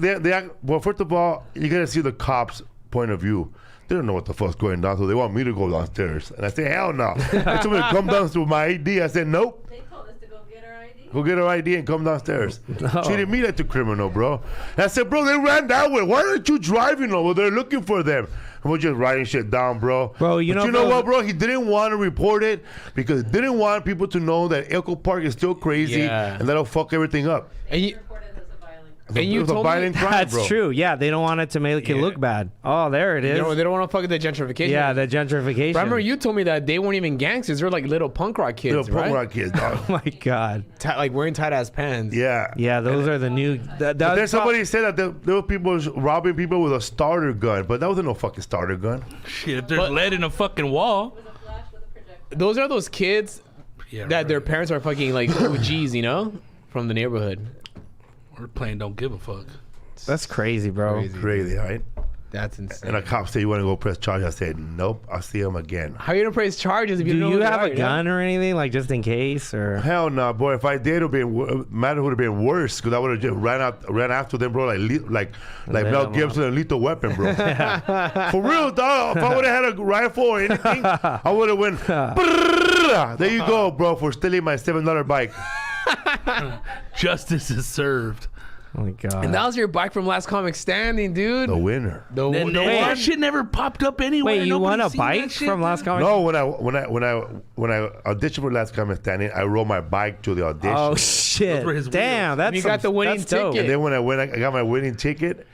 Well, first of all, you gotta see the cops' point of view. They don't know what the fuck's going on, so they want me to go downstairs. And I say, hell no. They told me to come down with my ID. I said, nope. They told us to go get our ID. Go get her ID and come downstairs. Treated me like a criminal, bro. And I said, bro, they ran that way. Why aren't you driving over there looking for them? And we're just writing shit down, bro. Bro, you But know, what, bro? He didn't want to report it because he didn't want people to know that Echo Park is still crazy Yeah. and that'll fuck everything up. and you, Reported as a violent crime. and It you was a told me violent crime, That's bro. true. Yeah, they don't want it to make it look bad. Oh, there it is. they don't want to fuck with the gentrification. Yeah, the gentrification. But I remember you told me that they weren't even gangsters. They're like little punk rock kids, Little punk right? rock kids, dog. Oh my God. Like wearing tight ass pants. Yeah. Yeah, those are the new. But then somebody said that there were people robbing people with a starter gun, but that wasn't no fucking starter gun. Shit, if there's lead in a fucking wall. It was a flash with a projectile. Those are those kids Yeah, that their parents are fucking like OGs, you know, from the neighborhood. We're playing don't give a fuck. That's crazy, bro. Crazy, right? That's insane. And a cop said, you want to go press charges? I said, nope, I'll see him again. How are you gonna praise charges if you Do don't know you who they have are, a gun or anything, like just in case, or? Hell no, boy. If I did, it would have been worse because I would have just ran after them, bro, like Mel Gibson and Lethal Weapon, bro. For real, dog. If I would have had a rifle or anything, I would have went. "Brrrr." There you go, bro, for stealing my $7 bike. Justice is served. Oh my God. And that was your bike from Last Comic Standing, dude. The winner. The And one. that shit never popped up anywhere. Wait, you Nobody won a seen bike that shit, from Last dude? Comic? No, when I auditioned for Last Comic Standing, I rode my bike to the audition. Oh Those shit! were his Damn, wheels. that's You got the winning that's dope. ticket. And then when I went, I got my winning ticket.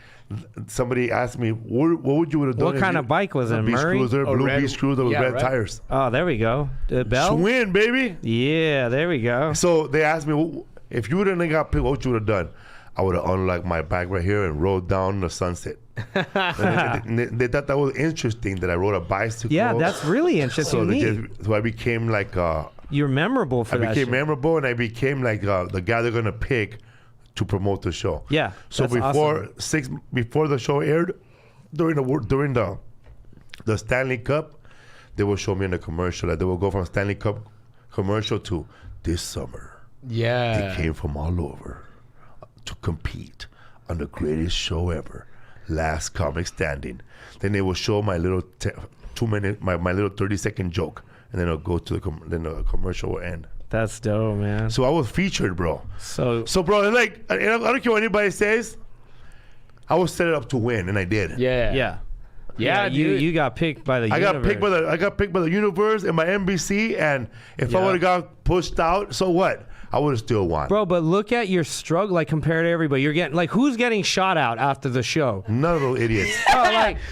Somebody asked me, "What would you have done?" What if kind you- of bike was it? Beast Murray? Cruiser, Oh, blue red- Beast Cruiser with yeah, red red. tires. Oh, there we go. The bell. Swin, baby. Yeah, there we go. So they asked me, if you would have got picked, what you would have done? I would have unlocked my bike right here and rode down the sunset. And they thought that was interesting that I rode a bicycle. Yeah, that's really interesting. so. Neat. So I became like, You're memorable for I that. became shit. memorable, and I became like the guy they're gonna pick to promote the show. Yeah. So that's awesome. before the show aired, during the Stanley Cup, they will show me in the commercial. Like they will go from Stanley Cup commercial to this summer. Yeah. They came from all over to compete on the greatest show ever, Last Comic Standing. Then they will show my little 2-minute, my little 30-second joke, and then it'll go to then the commercial will end. That's dope, man. So I was featured, bro. So So, bro, like, I don't care what anybody says. I was set it up to win, and I did. Yeah. yeah. Yeah, you dude. you got picked by the I got universe. picked by the universe and my NBC, and if I Yeah. would have got pushed out, so what? I would have still won. Bro, but look at your struggle, like compared to everybody. You're getting like who's getting shot out after the show? None of those idiots. Oh,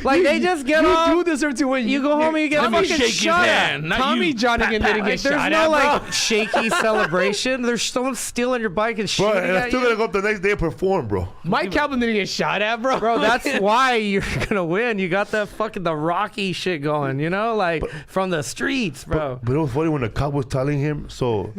like they just get You off. do deserve to win. You go home and you get Let me fucking shake his shot hand, at. not Tommy you. Johnnigan didn't Like, get there's shot no at, like bro. shaky celebration. There's someone stealing your bike and Bro, shooting and I at still you. gotta go up the next day and perform, bro. Mike Kaplan didn't get shot at, bro. Bro, that's why you're gonna win. You got the Rocky shit going, you know, like from the streets, bro. But it was funny when the cop was telling him, so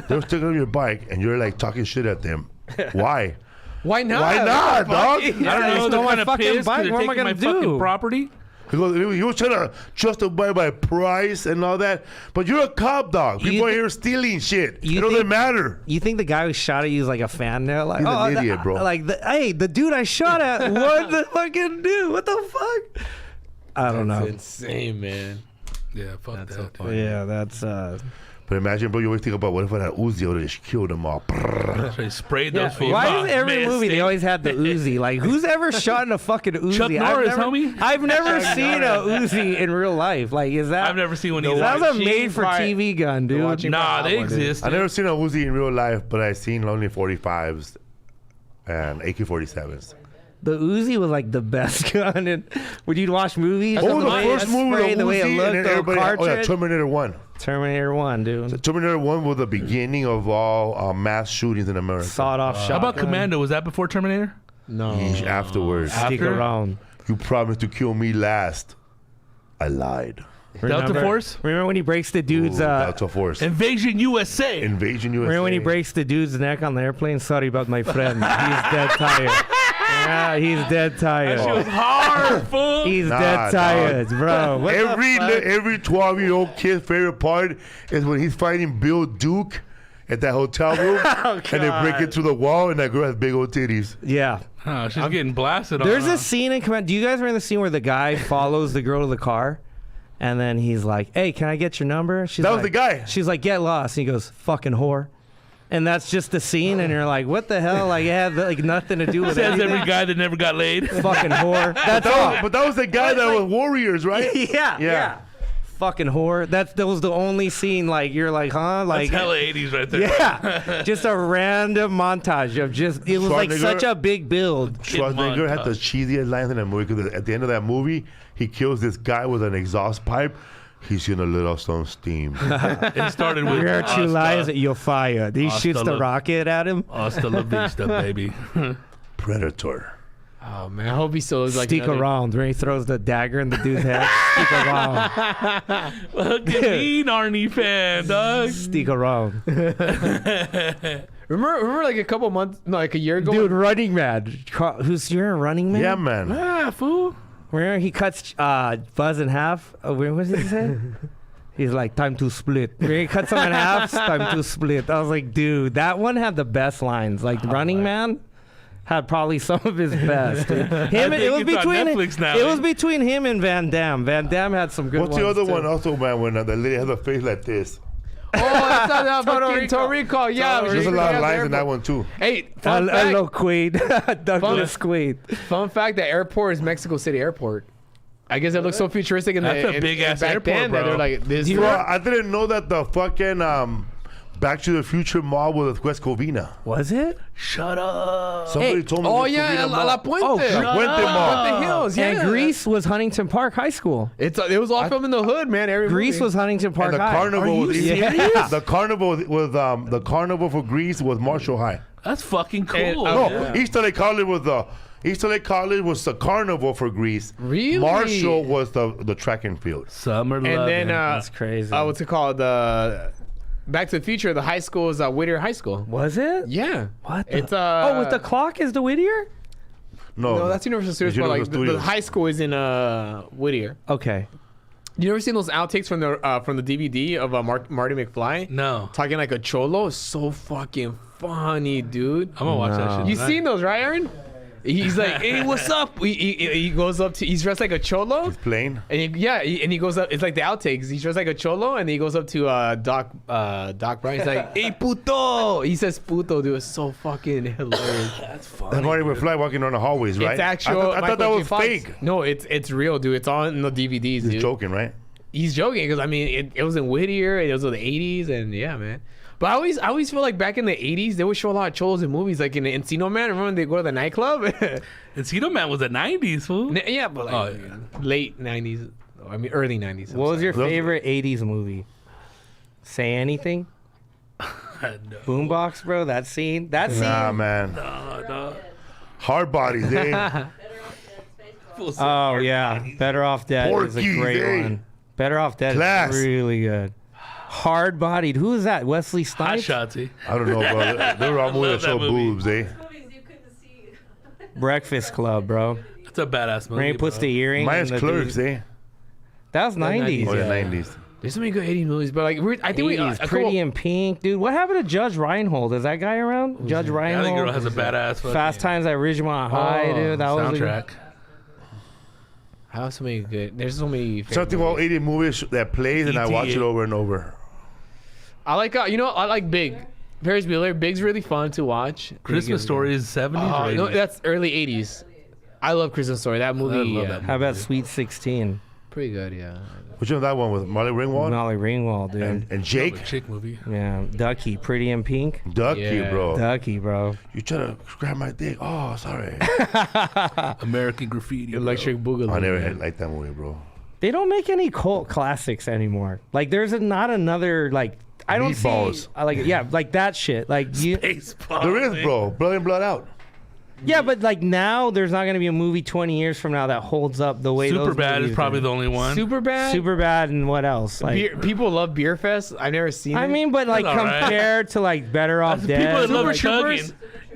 they were taking on your bike and you're like talking shit at them. Why? Why not? Why not, dog? I don't Yeah, know. they They're stole my kind of fucking pissed bike. because they're What am I taking my gonna do? fucking property. He was trying to justify my price and all that. But you're a cop, dog. People are here stealing shit. It you doesn't think- matter. You think the guy who shot at you is like a fan there? Like, He's an the- idiot, bro. Like, hey, the dude I shot at, what the fucking dude? What the fuck? I don't That's know. insane, man. Yeah, fuck That's that. so funny. Yeah, that's But imagine, bro, you always think about what if I had Uzi, I would have just killed them all. That's right, sprayed those fools. Why Oh, is every man, movie they stink. always had the Uzi? Like, who's ever shot in a fucking Uzi? Chuck Norris, I've never, homie. I've never seen a Uzi in real life. Like, is that? I've never seen one either. That was a Watching made-for-TV gun, dude. watching- Nah, they One, dude. exist. I never seen a Uzi in real life, but I seen only 45s and AK-47s. The Uzi was like the best gun. And when you'd watch movies, What was the way first it movie sprayed, with the way it Uzi? looked, And then the everybody, cartridge. Terminator 1. Terminator 1, dude. Terminator 1 was the beginning of all mass shootings in America. Sawed-off shotgun. How about Commando? Was that before Terminator? No. Afterwards. Stick After? around. You promised to kill me last. I lied. Delta Force? Remember when he breaks the dude's Delta Force. Invasion USA. Invasion USA. remember when he breaks the dude's neck on the airplane? Sorry about my friend. He's dead tired. Yeah, he's dead tired. That shit was hard, fool. He's dead tired, bro. What the fuck? Every 12-year-old kid's favorite part is when he's fighting Bill Duke at that hotel room, and they break it through the wall, and that girl has big old titties. Yeah. Oh, she's getting blasted. There's a scene in Command. Do you guys remember the scene where the guy follows the girl to the car? And then he's like, "Hey, can I get your number?" She's That like, was the guy. She's like, "Get lost." And he goes, "Fucking whore." And that's just the scene. And you're like, "What the hell?" Like, it had like nothing to do with Says anything. every guy that never got laid. Fucking whore. That's all. But that was the guy that was Warriors, right? Yeah. Fucking whore. That was the only scene. Like, you're like, huh? Like, That's hella 80s right there. yeah. Just a random montage of just. It was like Schwarzenegger- such a big build. Schwarzenegger had the cheesiest lines in that movie because at the end of that movie, he kills this guy with an exhaust pipe. He's gonna let off some steam. It started with You're two lies, you're fired. He Hasta shoots the la- rocket at him. Hasta la vista, baby. Predator. Oh man, I hope he still is like. Stick another- around. When he throws the dagger in the dude's head. Stick around. Fucking mean Arnie fan, dog. Stick around. Remember, like a couple months, no, like a year ago. Dude, Running Man. Who's your Running Man? Yeah, man. Ah, fool. Where he cuts Buzz in half. What does he say? He's like, time to split. Where he cuts him in half, it's time to split. I was like, dude, that one had the best lines. Like, Running Man had probably some of his best. Dude. Him, think it was it's on between Netflix now, it eh? was between him and Van Damme. Van Damme had some good What's ones. the other too. one also, man, when the lady has a face like this? Oh, that's not fucking Recall. Total Recall. Yeah, There's a lot of lines in that one, too. Hey, fun Hello, fact. Quaid. Douglas Quaid. Fun fact: the airport is Mexico City Airport. I guess it looks so futuristic in That's the a big-ass back airport, then that bro. they're like this. Bro, I didn't know that the fucking Back to the Future mall was West Covina. Was it? Shut up. Somebody told me. Oh West yeah, Covina La, Mall. La Puente. Oh, La Puente Mall. Puente Hills. Yeah. And Greece was Huntington Park High School. It was all filmed in the hood, man. Every Greece movie. was Huntington Park And the High. carnival was serious? the carnival was the carnival for Greece was Marshall High. That's fucking cool. And, No, Yeah. East LA College was the carnival for Greece. Really? Marshall was the track and field. Summer And love. then That's crazy. what's it called? Back to the Future. The high school is Whittier High School. Was it? Yeah. What? The? It's oh, with the clock is the Whittier? No, that's Universal Studios. But like Universal the Studios. high school is in Whittier. Okay. You ever seen those outtakes from the DVD of Marty McFly? No. Talking like a cholo. So fucking funny, dude. I'm gonna watch that shit. You tonight. seen those, right, Aaron? He's like, hey, what's up? He goes up to. He's dressed like a cholo. Plane. And he goes up. It's like the outtakes. He's dressed like a cholo, and he goes up to Doc Brown. He's like, "Hey, puto!" He says "puto," dude. It's so fucking hilarious. That's funny. That's Marty McFly walking on the hallways, right? It's actual. I thought Michael that J. was Fox. fake. No, it's real, dude. It's on the DVDs, He's dude. joking, right? He's joking because I mean it was in Whittier. It was in the '80s, and yeah, man. But I always feel like back in the '80s they would show a lot of cholos in movies, like in Encino Man. Remember when they go to the nightclub? Encino Man was the 90s, fool. Yeah, but like Oh, yeah. late '90s. I mean early '90s. What was your Those- favorite 80s movie? Say anything? No. Boombox, bro. That scene. That scene. Nah, man. No. Hard bodies, eh? Better off dead space Fool said Oh hard yeah, bodies. Better Off Dead is a Porky's, great eh? one. Better Off Dead Class. is really good. Hard Bodied. Who is that? Wesley Hot Snipes. shotsy. I don't know, bro. They were all movies that love show that movie. boobs, eh? movies you couldn't see. Breakfast Club, bro. That's a badass movie. Where he puts bro. the earring. Mine's in the Clerks, dude. eh? That was 90s. Oh, yeah, Yeah. 90s. There's so many good '80s movies, but like I think we 80s, Pretty in Pink, dude. What happened to Judge Reinhold? Is that guy around? Judge That Reinhold. girl has a badass fucking Fast Times at Ridgemont High, dude. That was soundtrack. How so many good? There's so many. favorite Something about movies. 80 movies that plays and I watch it ETA. over and over. I like I like Big. Ferris Bueller. Big's really fun to watch. Christmas Story is 70s Oh, or no, 80s? that's early '80s. I love Christmas Story. That movie. love Yeah, that How about Sweet 16? pretty good. Yeah. Which one that one with Molly Ringwald? Molly Ringwald, dude. And Jake? A chick movie. Yeah, Ducky, Pretty in Pink. Ducky, Yeah. bro. Ducky, bro. You try to grab my dick. Oh, sorry. American Graffiti. bro. Electric Boogaloo. I never man. had liked that movie, bro. They don't make any cult classics anymore. Like, there's not another like. I don't see. Meatballs. I like yeah, like that shit. Like you. Baseball. There is, bro. Blood in, blood out. Yeah, but like now, there's not gonna be a movie 20 years from now that holds up the way. those Superbad movies is probably did. the only one. Superbad. Superbad and what else? Like, People love Beer Fest. I've never seen it. I mean, but like That's all right. compared to like Better Off People Dead. that love Super chugging. Troopers?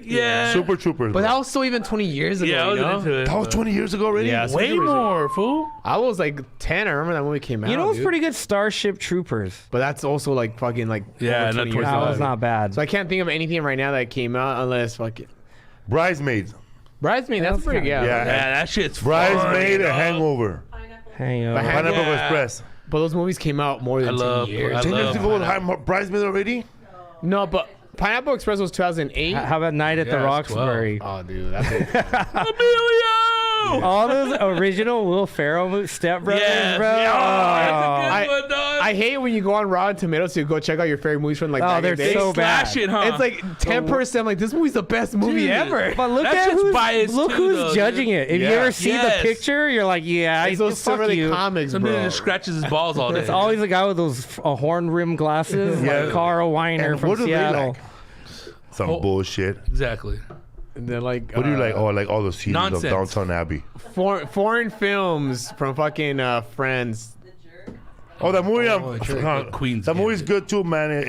Yeah. Super Troopers. but bro. that was still even 20 years ago. Yeah, I you know? was into it. That was 20 years ago already. Yeah, Way more, fool. I was like 10. I remember that movie came out. You know what's dude. pretty good? Starship Troopers. But that's also like fucking like Yeah, over not 20 towards years That the ago. was not bad. So I can't think of anything right now that came out unless fucking Bridesmaids. Bridesmaid. That's That's pretty kinda- good. Yeah. Yeah, that shit's Bridesmaid fun, and dog. Hangover. Pineapple. Hangover. But Pineapple Yeah. Express. But those movies came out more than 10 years. 10 years love ago with Bridesmaid already? No, but Pineapple Express was 2008. How about Night at the Yeah, it's Roxbury? Oh, dude, that's it. Emilio! All those original Will Ferrell Step Brothers, Yes. bro. Yeah, Oh. that's a good one, dog. I hate when you go on Rotten Tomatoes to go check out your favorite movies from like Oh, back in they're the day. so bad. Slash it, huh? It's like 10%. Like this movie's the best movie Dude. ever. But look That at shit's who's, biased look too, who's though, judging dude. it. If you Yeah. ever see Yes. the picture, you're like, yeah, It's those fuck Silver Lake you. comics, Somebody bro. just scratches his balls all day. It's always a guy with those horn rim glasses, Yeah. like Carl Weiner And from what do they Seattle. like? Some Oh. bullshit. Exactly. And they're like, What do you like? Oh, I like all the seasons Nonsense. of Downton Abbey. foreign films from fucking Friends. The Jerk. Oh, that movie. Queen's That movie's Gambit. good too, man.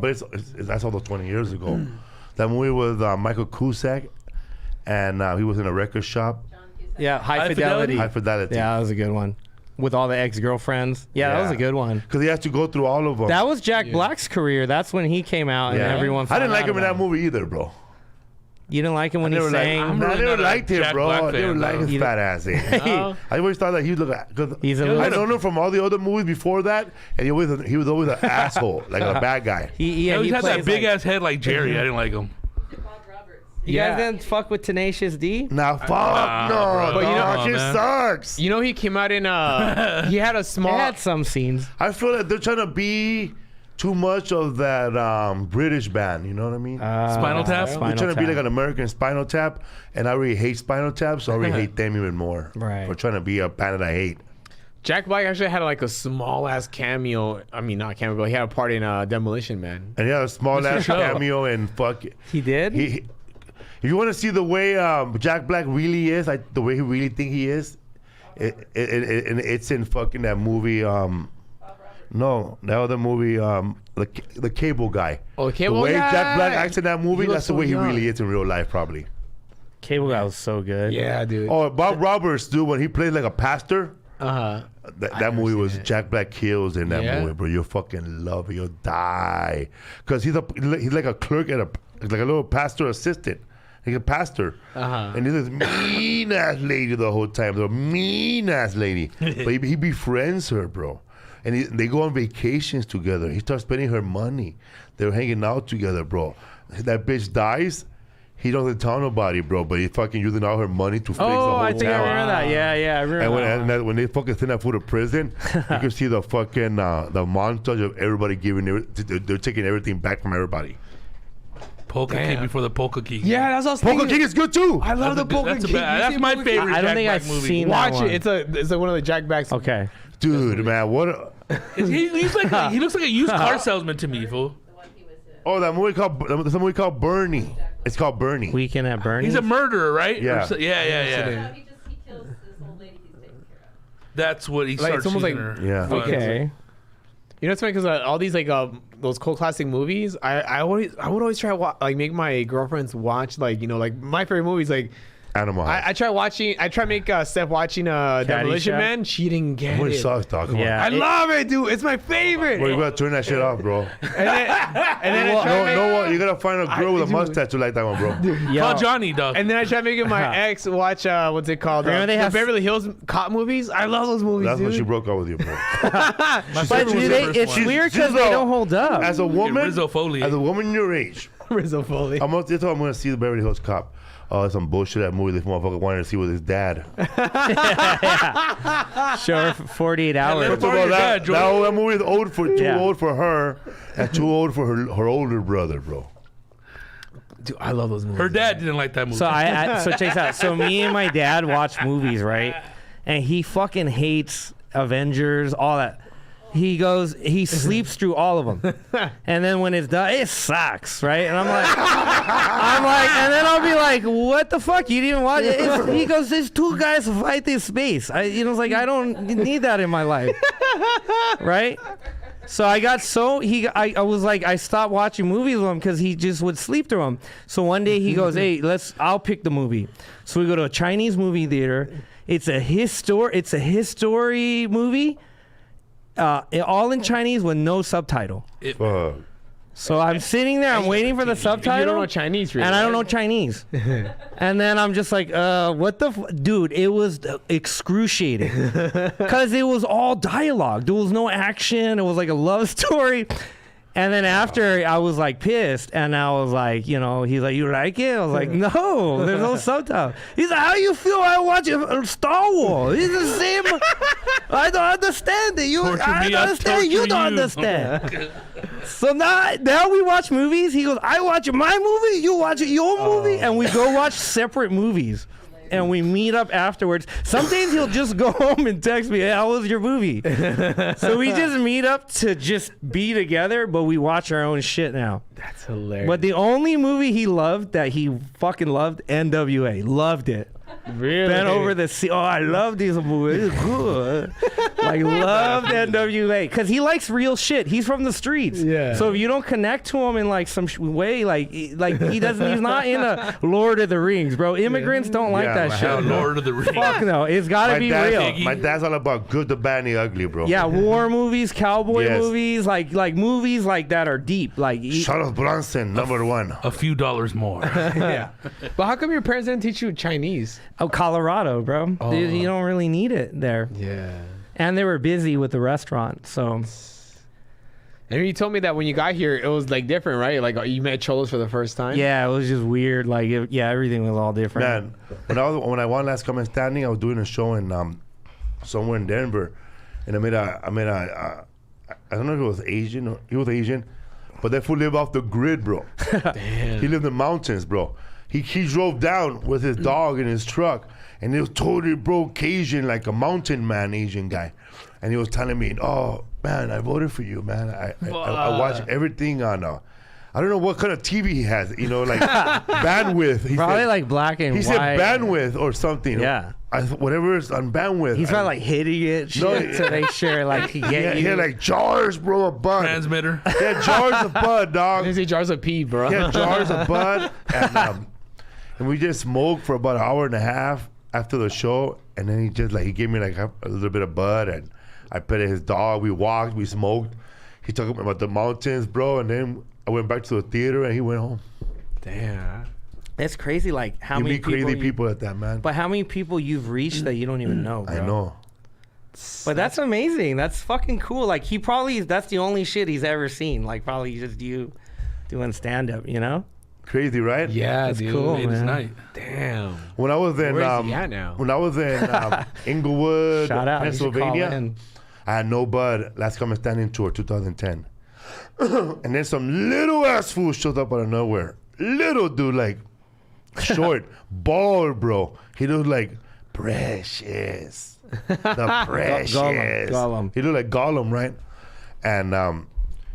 But that's all the 20 years ago. That movie with Michael Cusack, and he was in a record shop. John Cusack. Yeah, High High Fidelity. Fidelity? High Fidelity. Yeah, that was a good one. With all the ex-girlfriends. Yeah, that was a good one. Because he has to go through all of them. That was Jack Black's career. That's when he came out and everyone I didn't found like out him in about that movie either, bro. You didn't like him when he never sang? I'm I really never not a liked him, Jack bro. Black I never fan, liked though. his fat ass. I always thought that he looked like. He's a I little- don't know from all the other movies before that, and he was always an asshole, like a bad guy. He He had that plays big like- ass head like Jerry. I didn't like him. Bob Roberts. You guys Yeah. didn't fuck with Tenacious D? Nah, fuck Nah, no. bro. But you know, Nah, shit man. sucks. You know, he came out in he had a It small. had some scenes. I feel like they're trying to be too much of that British band. You know what I mean? Spinal Tap? They're trying to be like an American Spinal Tap, and I already hate Spinal Tap, so I already hate them even more. Right. For trying to be a band that I hate. Jack Black actually had like a small ass cameo. I mean, not cameo, but he had a part in Demolition Man. And he had a small ass Show. cameo, and fuck it. He did? If you want to see the way Jack Black really is, like the way he really think he is, it's in fucking that movie. No, that other movie, the Cable Guy. Oh, Cable The way Guy! Jack Black acts in that movie, He looks that's the so way he young. really is in real life, probably. Cable Guy was so good. Yeah, dude. Oh, Bob Roberts, dude, when he played like a pastor, Uh-huh. that movie was Jack Black kills in that Yeah? movie, bro. You'll fucking love it. You'll die. Because he's like a clerk at like a little pastor assistant. He's a pastor. Uh-huh. And he's this mean ass lady the whole time. The mean ass lady. But he befriends her, bro. And they go on vacations together. He starts spending her money. They're hanging out together, bro. That bitch dies. He doesn't tell nobody, bro. But he's fucking using all her money to fix the whole I think I town. remember that. Yeah, I remember that. When they fucking send that fool to prison, you can see the fucking the montage of everybody they're taking everything back from everybody. Polka King Damn. before the Polka King. Yeah, that's what I was Polka thinking. King is good too. I love the Polka That's, King. that's my favorite I don't Jack think Black I've movie. seen that Watch one. it. It's like one of the Jack Black's. Okay. Dude, man, what? He looks like a used car salesman to me, fool. The one he was in. Oh, there's a movie called Bernie. It's called Bernie. Weekend at Bernie's. He's a murderer, right? Yeah. Or so- yeah. No, he kills this old lady he's taking care of. That's what he Like, starts it's almost using like- her. Yeah. for. Okay. You know, it's funny because all these like those cult classic movies. I would always try to like make my girlfriends watch like like my favorite movies like. Animal House. I try to make Steph watching Demolition Caddyshack? Man. She didn't get What it. sucks, dog. Come Yeah. I love it, dude. It's my favorite. on. Bro, you gotta turn that shit off, bro. And then I try to make- No, you gotta find a girl with a dude. mustache to like that one, bro. Yo, Call Johnny, dog. And then I try making my ex watch what's it called? Remember they the have- Beverly Hills cop movies. I love those movies, That's dude. when she broke up with you, bro. My but favorite was the first it's one. weird She's because they a- don't hold up. As a woman, Rizzo Foley. as a woman your age, Rizzo Foley. I'm gonna see the Beverly Hills Cop. Oh, that's some bullshit. That movie. This motherfucker wanted to see with his dad. Show her for 48 hours. let- Borrow your dad, that Jordan. movie is too Yeah. old for her, and too old for her older brother, bro. Dude, I love those movies. Her dad didn't like that movie. So so check this out. So me and my dad watch movies, right? And he fucking hates Avengers, all that. he sleeps through all of them. And then when it's done, it sucks, right? And I'm like, and then I'll be like, what the fuck? You didn't watch it? He goes, there's two guys fight in space. I don't need that in my life, right? So I got I was like, I stopped watching movies with him because he just would sleep through them. So one day he goes, hey, I'll pick the movie. So we go to a Chinese movie theater. It's a history movie, all in Chinese with no subtitle. So I'm sitting there, I'm waiting for the subtitle. You don't know Chinese, really, and I don't know Chinese. And then I'm just like, what the dude? It was excruciating because it was all dialogue. There was no action. It was like a love story. And then after, I was like pissed, and I was like, he's like, you like it? I was like, no, there's no subtitle. He's like, how you feel? I watch Star Wars. It's the same. I don't understand it. I don't understand. You don't understand. So now we watch movies. He goes, I watch my movie. You watch your movie, and we go watch separate movies. And we meet up afterwards. Some days he'll just go home and text me, hey, how was your movie? So we just meet up to just be together, but we watch our own shit now. That's hilarious. But the only movie he loved that he fucking loved, NWA. Loved it. Really? Bent over the sea. Oh, I love these movies. It's good. Like, loved NWA. Because he likes real shit. He's from the streets. Yeah. So if you don't connect to him in like some way, like he's not in a Lord of the Rings, bro. Immigrants don't like that shit. Lord of the Rings. Fuck no. It's got to be real. My dad's all about good, the bad, and the ugly, bro. Yeah, war movies, cowboy movies, like movies like that are deep. Like Charles Bronson, number one. A few dollars more. Yeah. But how come your parents didn't teach you Chinese? Oh, Colorado, bro. Dude, you don't really need it there. Yeah. And they were busy with the restaurant, so. And you told me that when you got here, it was like different, right? Like you met cholos for the first time. Yeah, it was just weird. Like, everything was all different. Man, when I won Last Common Standing, I was doing a show in somewhere in Denver, and I met a I don't know if it was Asian or he was Asian, but that fool lived off the grid, bro. Damn. He lived in the mountains, bro. He drove down with his dog in his truck, and he was totally broke Asian, like a mountain man Asian guy. And he was telling me, oh, man, I voted for you, man. I watch everything on, I don't know what kind of TV he has, like bandwidth. He Probably said, like black and white. He said bandwidth or something. Yeah. Whatever is on bandwidth. He's probably like hitting it shit to make sure like he get you. He had like jars, bro, of bud. Transmitter. He had jars of bud, dog. I say jars of pee, bro. He had jars of bud. And we just smoked for about an hour and a half after the show. And then he gave me like a little bit of bud, and I petted his dog. We walked, we smoked. He talked about the mountains, bro. And then I went back to the theater and he went home. Damn. It's crazy, like how You many meet crazy people people at that, man. But how many people you've reached that you don't even know, bro? I know. But that's amazing. That's fucking cool. Like that's the only shit he's ever seen. Like probably just you doing stand up, Crazy, right? Yeah, That's dude. cool, Late as man. night. Damn. When I was in Where is he at now? When I was in Inglewood, Shout out. You should call Pennsylvania, in. I had no bud. Last Common Standing tour 2010. And then some little ass fool showed up out of nowhere. Little dude, like short, bald, bro. He looked like Precious. The Precious. Gollum. He looked like Gollum, right? And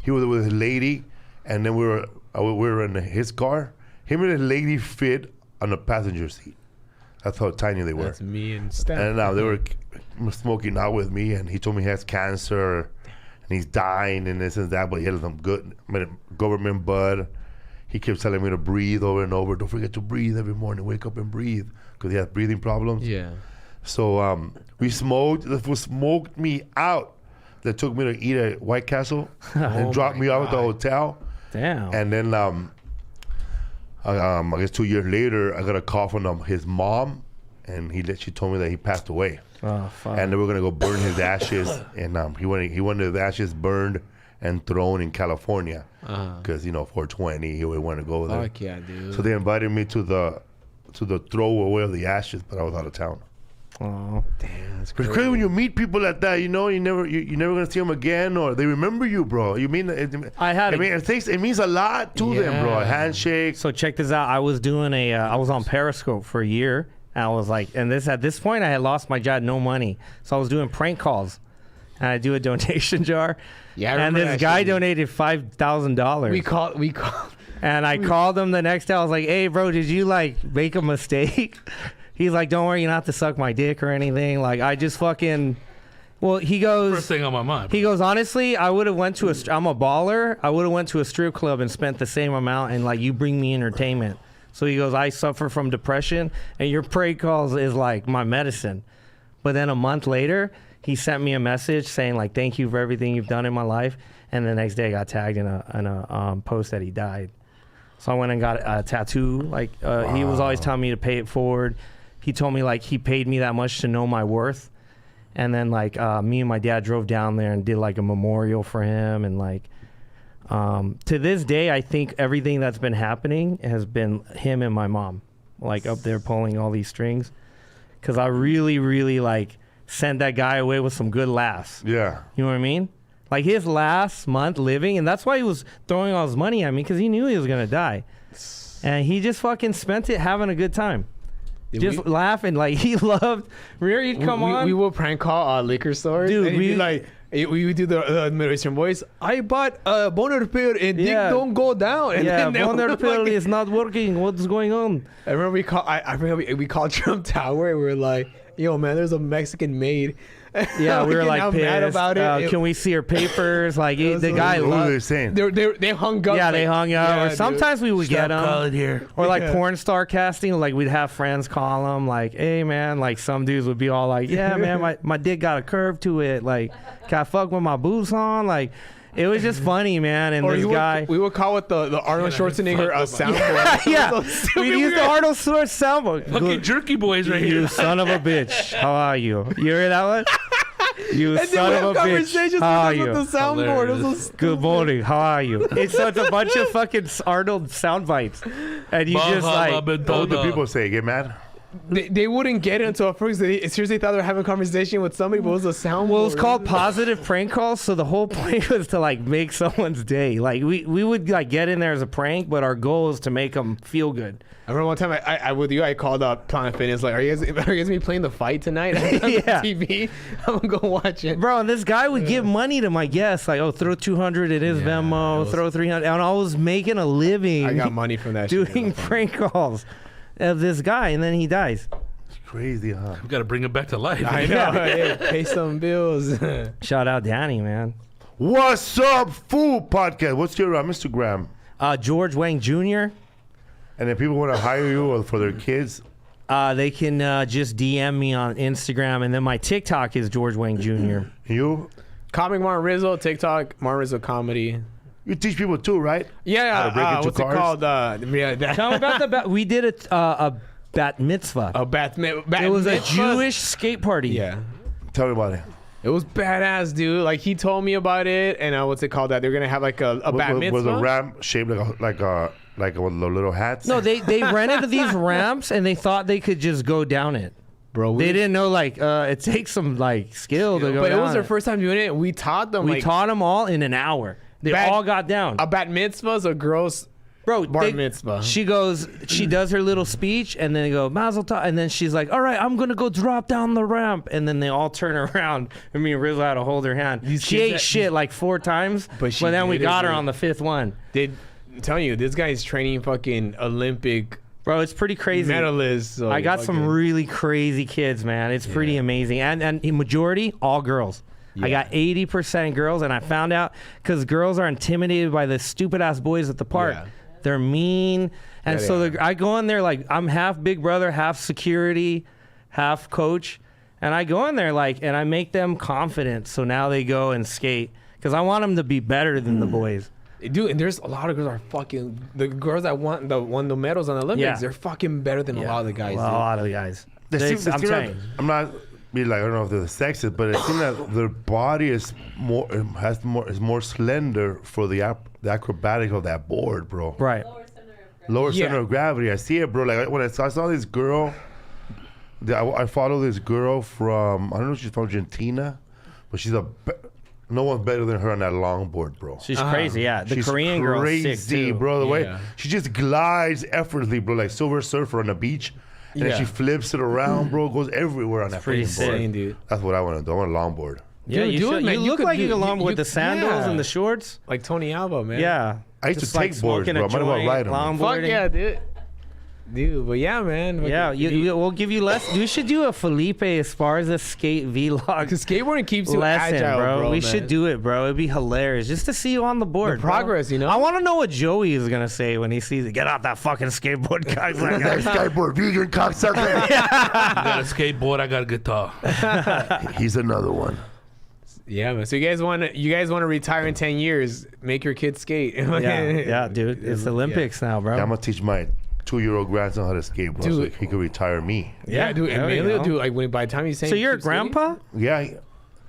he was with his lady, and then we were in his car. Him and his lady fit on the passenger seat. That's how tiny they were. That's me and Steph. And they were smoking out with me, and he told me he has cancer, and he's dying, and this and that, but he had some good government bud. He kept telling me to breathe over and over. Don't forget to breathe every morning. Wake up and breathe, because he has breathing problems. Yeah. So we smoked. The fool smoked me out. They took me to eat at White Castle and dropped me off at the hotel. Damn. And then I guess 2 years later, I got a call from his mom, and she told me that he passed away. Oh fuck. And they were gonna go burn his ashes, and he wanted his ashes burned and thrown in California, because 420, he would want to go there. Fuck yeah, dude. So they invited me to the throwaway of the ashes, but I was out of town. Oh. Damn, that's It's crazy. crazy when you meet people like that. You're never gonna see them again, or they remember you, bro. You mean it means a lot to them, bro. A handshake. So check this out. I was doing I was on Periscope for a year. And I was like, at this point I had lost my job, no money. So I was doing prank calls. and I do a donation jar. Yeah, I and remember this that guy shit. donated $5,000. We called. And I called him the next day. I was like, "Hey, bro, did you like make a mistake?" He's like, "Don't worry, you don't have to suck my dick or anything. Like, I just fucking." Well, he goes. First thing on my mind. He goes, honestly, I would have went to I'm a baller. I would have went to a strip club and spent the same amount, and like you bring me entertainment. So he goes, I suffer from depression, and your prank calls is like my medicine. But then a month later, he sent me a message saying like, thank you for everything you've done in my life. And the next day, I got tagged in a post that he died. So I went and got a tattoo. Like he was always telling me to pay it forward. He told me like he paid me that much to know my worth. And then like me and my dad drove down there and did like a memorial for him. And like to this day, I think everything that's been happening has been him and my mom, like up there pulling all these strings. Because I really, really like sent that guy away with some good laughs. Yeah. You know what I mean? Like his last month living, and that's why he was throwing all his money at me, because he knew he was gonna die, and he just fucking spent it having a good time, just laughing. Like he loved. Remember, he'd come on. We would prank call liquor stores, Dude, and he'd be like, we would do the Middle Eastern voice. I bought a boner pill and dick don't go down. And yeah, then they boner were pill like- is not working. What's going on? I remember I remember we called Trump Tower and we were like, yo man, there's a Mexican maid. Yeah, we were like how pissed. mad about it. Can we see her papers? Like the guy What were loved. they saying? They hung up. Yeah, like, they hung up. yeah, Or dude. sometimes we would get them. here. Or like Yeah. porn star casting, like we'd have friends call them, like, "Hey man," like some dudes would be all like, "Yeah man, my dick got a curve to it. Like, can I fuck with my boobs on?" Like, it was just funny, man. And Or this guy, we would call it the Arnold Schwarzenegger soundboard. yeah, So stupid. we used the Arnold Schwarzenegger soundboard. Fucking jerky boys right You here. son of a bitch. How are you? You hear that one? You And then son we of have a bitch. conversations How are with you? the soundboard. It was so Hilarious. stupid. Good morning. How are you? It's so it's a bunch of fucking Arnold sound bites, and you just like. What would the people say? Get mad? They wouldn't get it until at first they seriously thought they were having a conversation with somebody, but it was a soundboard. Well, it's called positive prank calls. So the whole point was to like make someone's day. Like we would like get in there as a prank, but our goal is to make them feel good. I remember one time I with you, I called up Planet Fitness like, are you guys gonna be playing the fight tonight on Yeah. TV? I'm gonna go watch it. Bro, and this guy would give money to my guests, like, oh, throw 200 in his Venmo, throw 300, and I was making a living. I got money from that shit. doing prank calls of this guy, and then he dies. Crazy, huh? We got to bring him back to life. I know. Hey, pay some bills. Shout out Danny, man. What's up, Food Podcast? What's your Instagram? George Wang Jr. And if people want to hire you or for their kids, They can just DM me on Instagram, and then my TikTok is George Wang Jr. you Comic Martin Rizzo, TikTok, Martin Rizzo Comedy. you teach people too, right? Yeah, How to break into what's cars? it called? Yeah, that, Tell me about we did a bat mitzvah. a bat It was a mitzvah? Jewish skate party. Yeah. Tell me about it. It was badass, dude. Like he told me about it, and what's it called? That they're gonna have like a bat mitzvah. Was a ramp shaped like a one of the little hats? No, they rented these ramps, and they thought they could just go down it. Bro. They didn't know like it takes some like skill to go But it down was their first time doing it. We taught them. We like, taught them all in an hour. They Bat- all got down. a bat mitzvah is a girl's Bro, bar mitzvah. she does her little speech, and then they go, Mazel Tov, and then she's like, all right, I'm going to go drop down the ramp. And then they all turn around, and me and Rizzo had to hold her hand. These She kids ate that- shit like 4 times, But she then we did it, got her dude. on the 5th one. I'm telling you, this guy's training fucking Olympic Bro, it's pretty crazy. medalists. So I got some fucking- really crazy kids, man. It's pretty amazing. And the majority, all girls. I got 80% girls, and I found out because girls are intimidated by the stupid-ass boys at the park. Yeah. They're mean. And Yeah, so they I go in there like I'm half big brother, half security, half coach. And I go in there like, and I make them confident. So now they go and skate because I want them to be better than the boys. Dude, and there's a lot of girls that are fucking the girls that won the medals on the Olympics. Yeah. They're fucking better than a lot of the guys. Well, a dude. lot of the guys. They I'm telling you. I'm not be like I don't know if they're sexist, but it seems that their body is more slender for the acrobatic of that board, bro. Right. Lower Yeah. center of gravity. I see it, bro. Like when I saw this girl, I follow this girl from I don't know if she's from Argentina, but she's no one's better than her on that longboard, bro. She's crazy, yeah. The She's Korean girl is sick crazy, too. bro. The way Yeah. she just glides effortlessly, bro, like Silver Surfer on the beach, and then Yeah. she flips it around, bro. Goes everywhere on that pretty freaking board. Insane, dude. That's what I want to do. I want a longboard. Yeah, Dude, you do should. it, man. You You look could like do- you get along you- with the sandals yeah. and the shorts. Like Tony Alva, man. Yeah. I used Just to take like boards, smoking bro. a I might as well joint, ride them. longboarding. Fuck yeah, dude. But yeah, man. Yeah, we'll give you less. We should do a Felipe Esparza skate vlog. Because skateboarding keeps you lesson, agile, bro. We man. should do it, bro. It'd be hilarious just to see you on the board. The progress, bro. you know? I want to know what Joey is gonna say when he sees it. Get off that fucking skateboard, guys. Like, That skateboard vegan cocksucker. You got a skateboard, I got a guitar. He's another one. Yeah, man. So you guys want to retire in 10 years? Make your kids skate. yeah, dude. It's Olympics now, bro. I'm gonna teach my 2-year-old grandson how to skate, bro, so Dude. he could retire me. Yeah, dude. And there you mainly, go. dude, like when by the time he's saying. So you're a keep skating- grandpa? Yeah,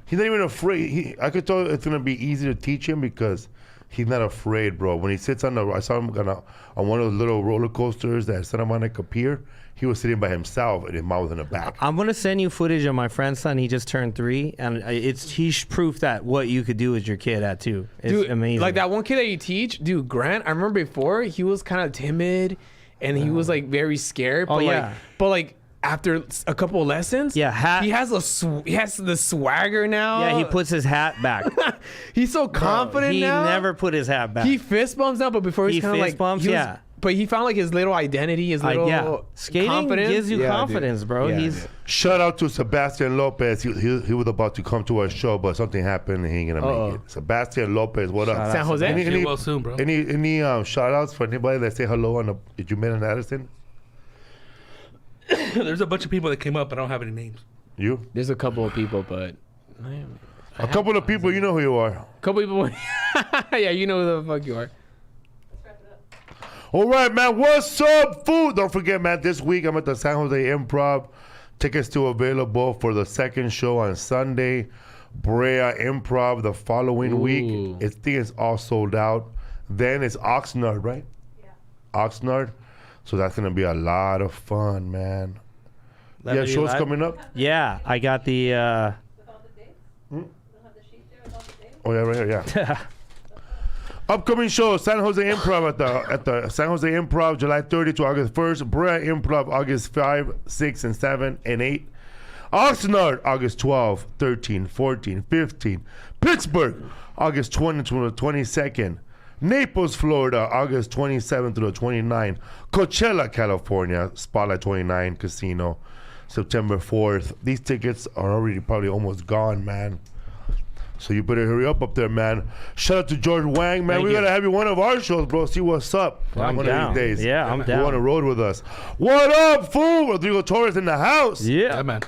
he's not even afraid. I could tell it's gonna be easy to teach him because he's not afraid, bro. When he sits on I saw him on one of those little roller coasters that Santa Monica Pier. He was sitting by himself and his mom was in the back. I'm gonna send you footage of my friend's son. He just turned 3, and he's proof that what you could do with your kid at 2. It's Dude, amazing. Like that one kid that you teach, dude, Grant. I remember before he was kind of timid, and he was like very scared. But yeah. like after a couple of lessons, Yeah, hat- he has he has the swagger now. Yeah, he puts his hat back. He's so confident he now. never put his hat back. He fist bumps now, but before He he's kind of fist like bumps, yeah. But he found like his little identity, his little yeah, skating confidence. gives you Yeah, dude. confidence, bro. Yeah, He's dude. Shout out to Sebastian Lopez. He was about to come to our show, but something happened and he ain't gonna make it. Sebastian Lopez, what up? San Jose. Any, Well soon, bro. any shout outs for anybody that say hello did you meet in Addison? There's a bunch of people that came up. I don't have any names. You? There's a couple of people, but A couple of people, you know who you are. couple people. Yeah, you know who the fuck you are. All right, man. What's up, food? Don't forget, man, this week I'm at the San Jose Improv. Tickets still available for the second show on Sunday. Brea Improv the following week. I think it's all sold out. Then it's Oxnard, right? Yeah. Oxnard. So that's going to be a lot of fun, man. Yeah, shows coming up. Yeah, I got the. With all the dates? You don't have the sheet there with all the dates? Oh, yeah, right here, yeah. Upcoming shows, San Jose Improv at the San Jose Improv, July 30 to August 1st. Brea Improv, August 5, 6, and 7, and 8. Oxnard, August 12, 13, 14, 15. Pittsburgh, August 20 to the 22nd. Naples, Florida, August 27 through the 29th. Coachella, California, Spotlight 29 Casino, September 4th. These tickets are already probably almost gone, man. So you better hurry up there, man. Shout out to George Wang, man. Thank We you. gotta have you one of our shows, bro. See what's up. I'm one down. of these days. Yeah, I'm You down. want to road with us? What up, fool? Rodrigo Torres in the house. Yeah. Yeah, man.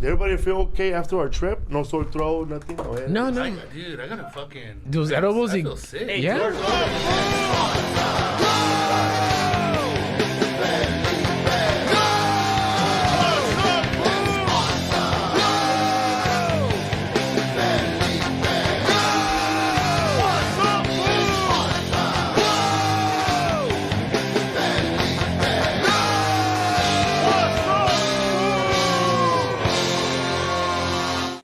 Did everybody feel okay after our trip? No sore throat, nothing. Oh, yeah. No, no. Dude, I got a fucking. Those edibles, I he- feel sick. yeah.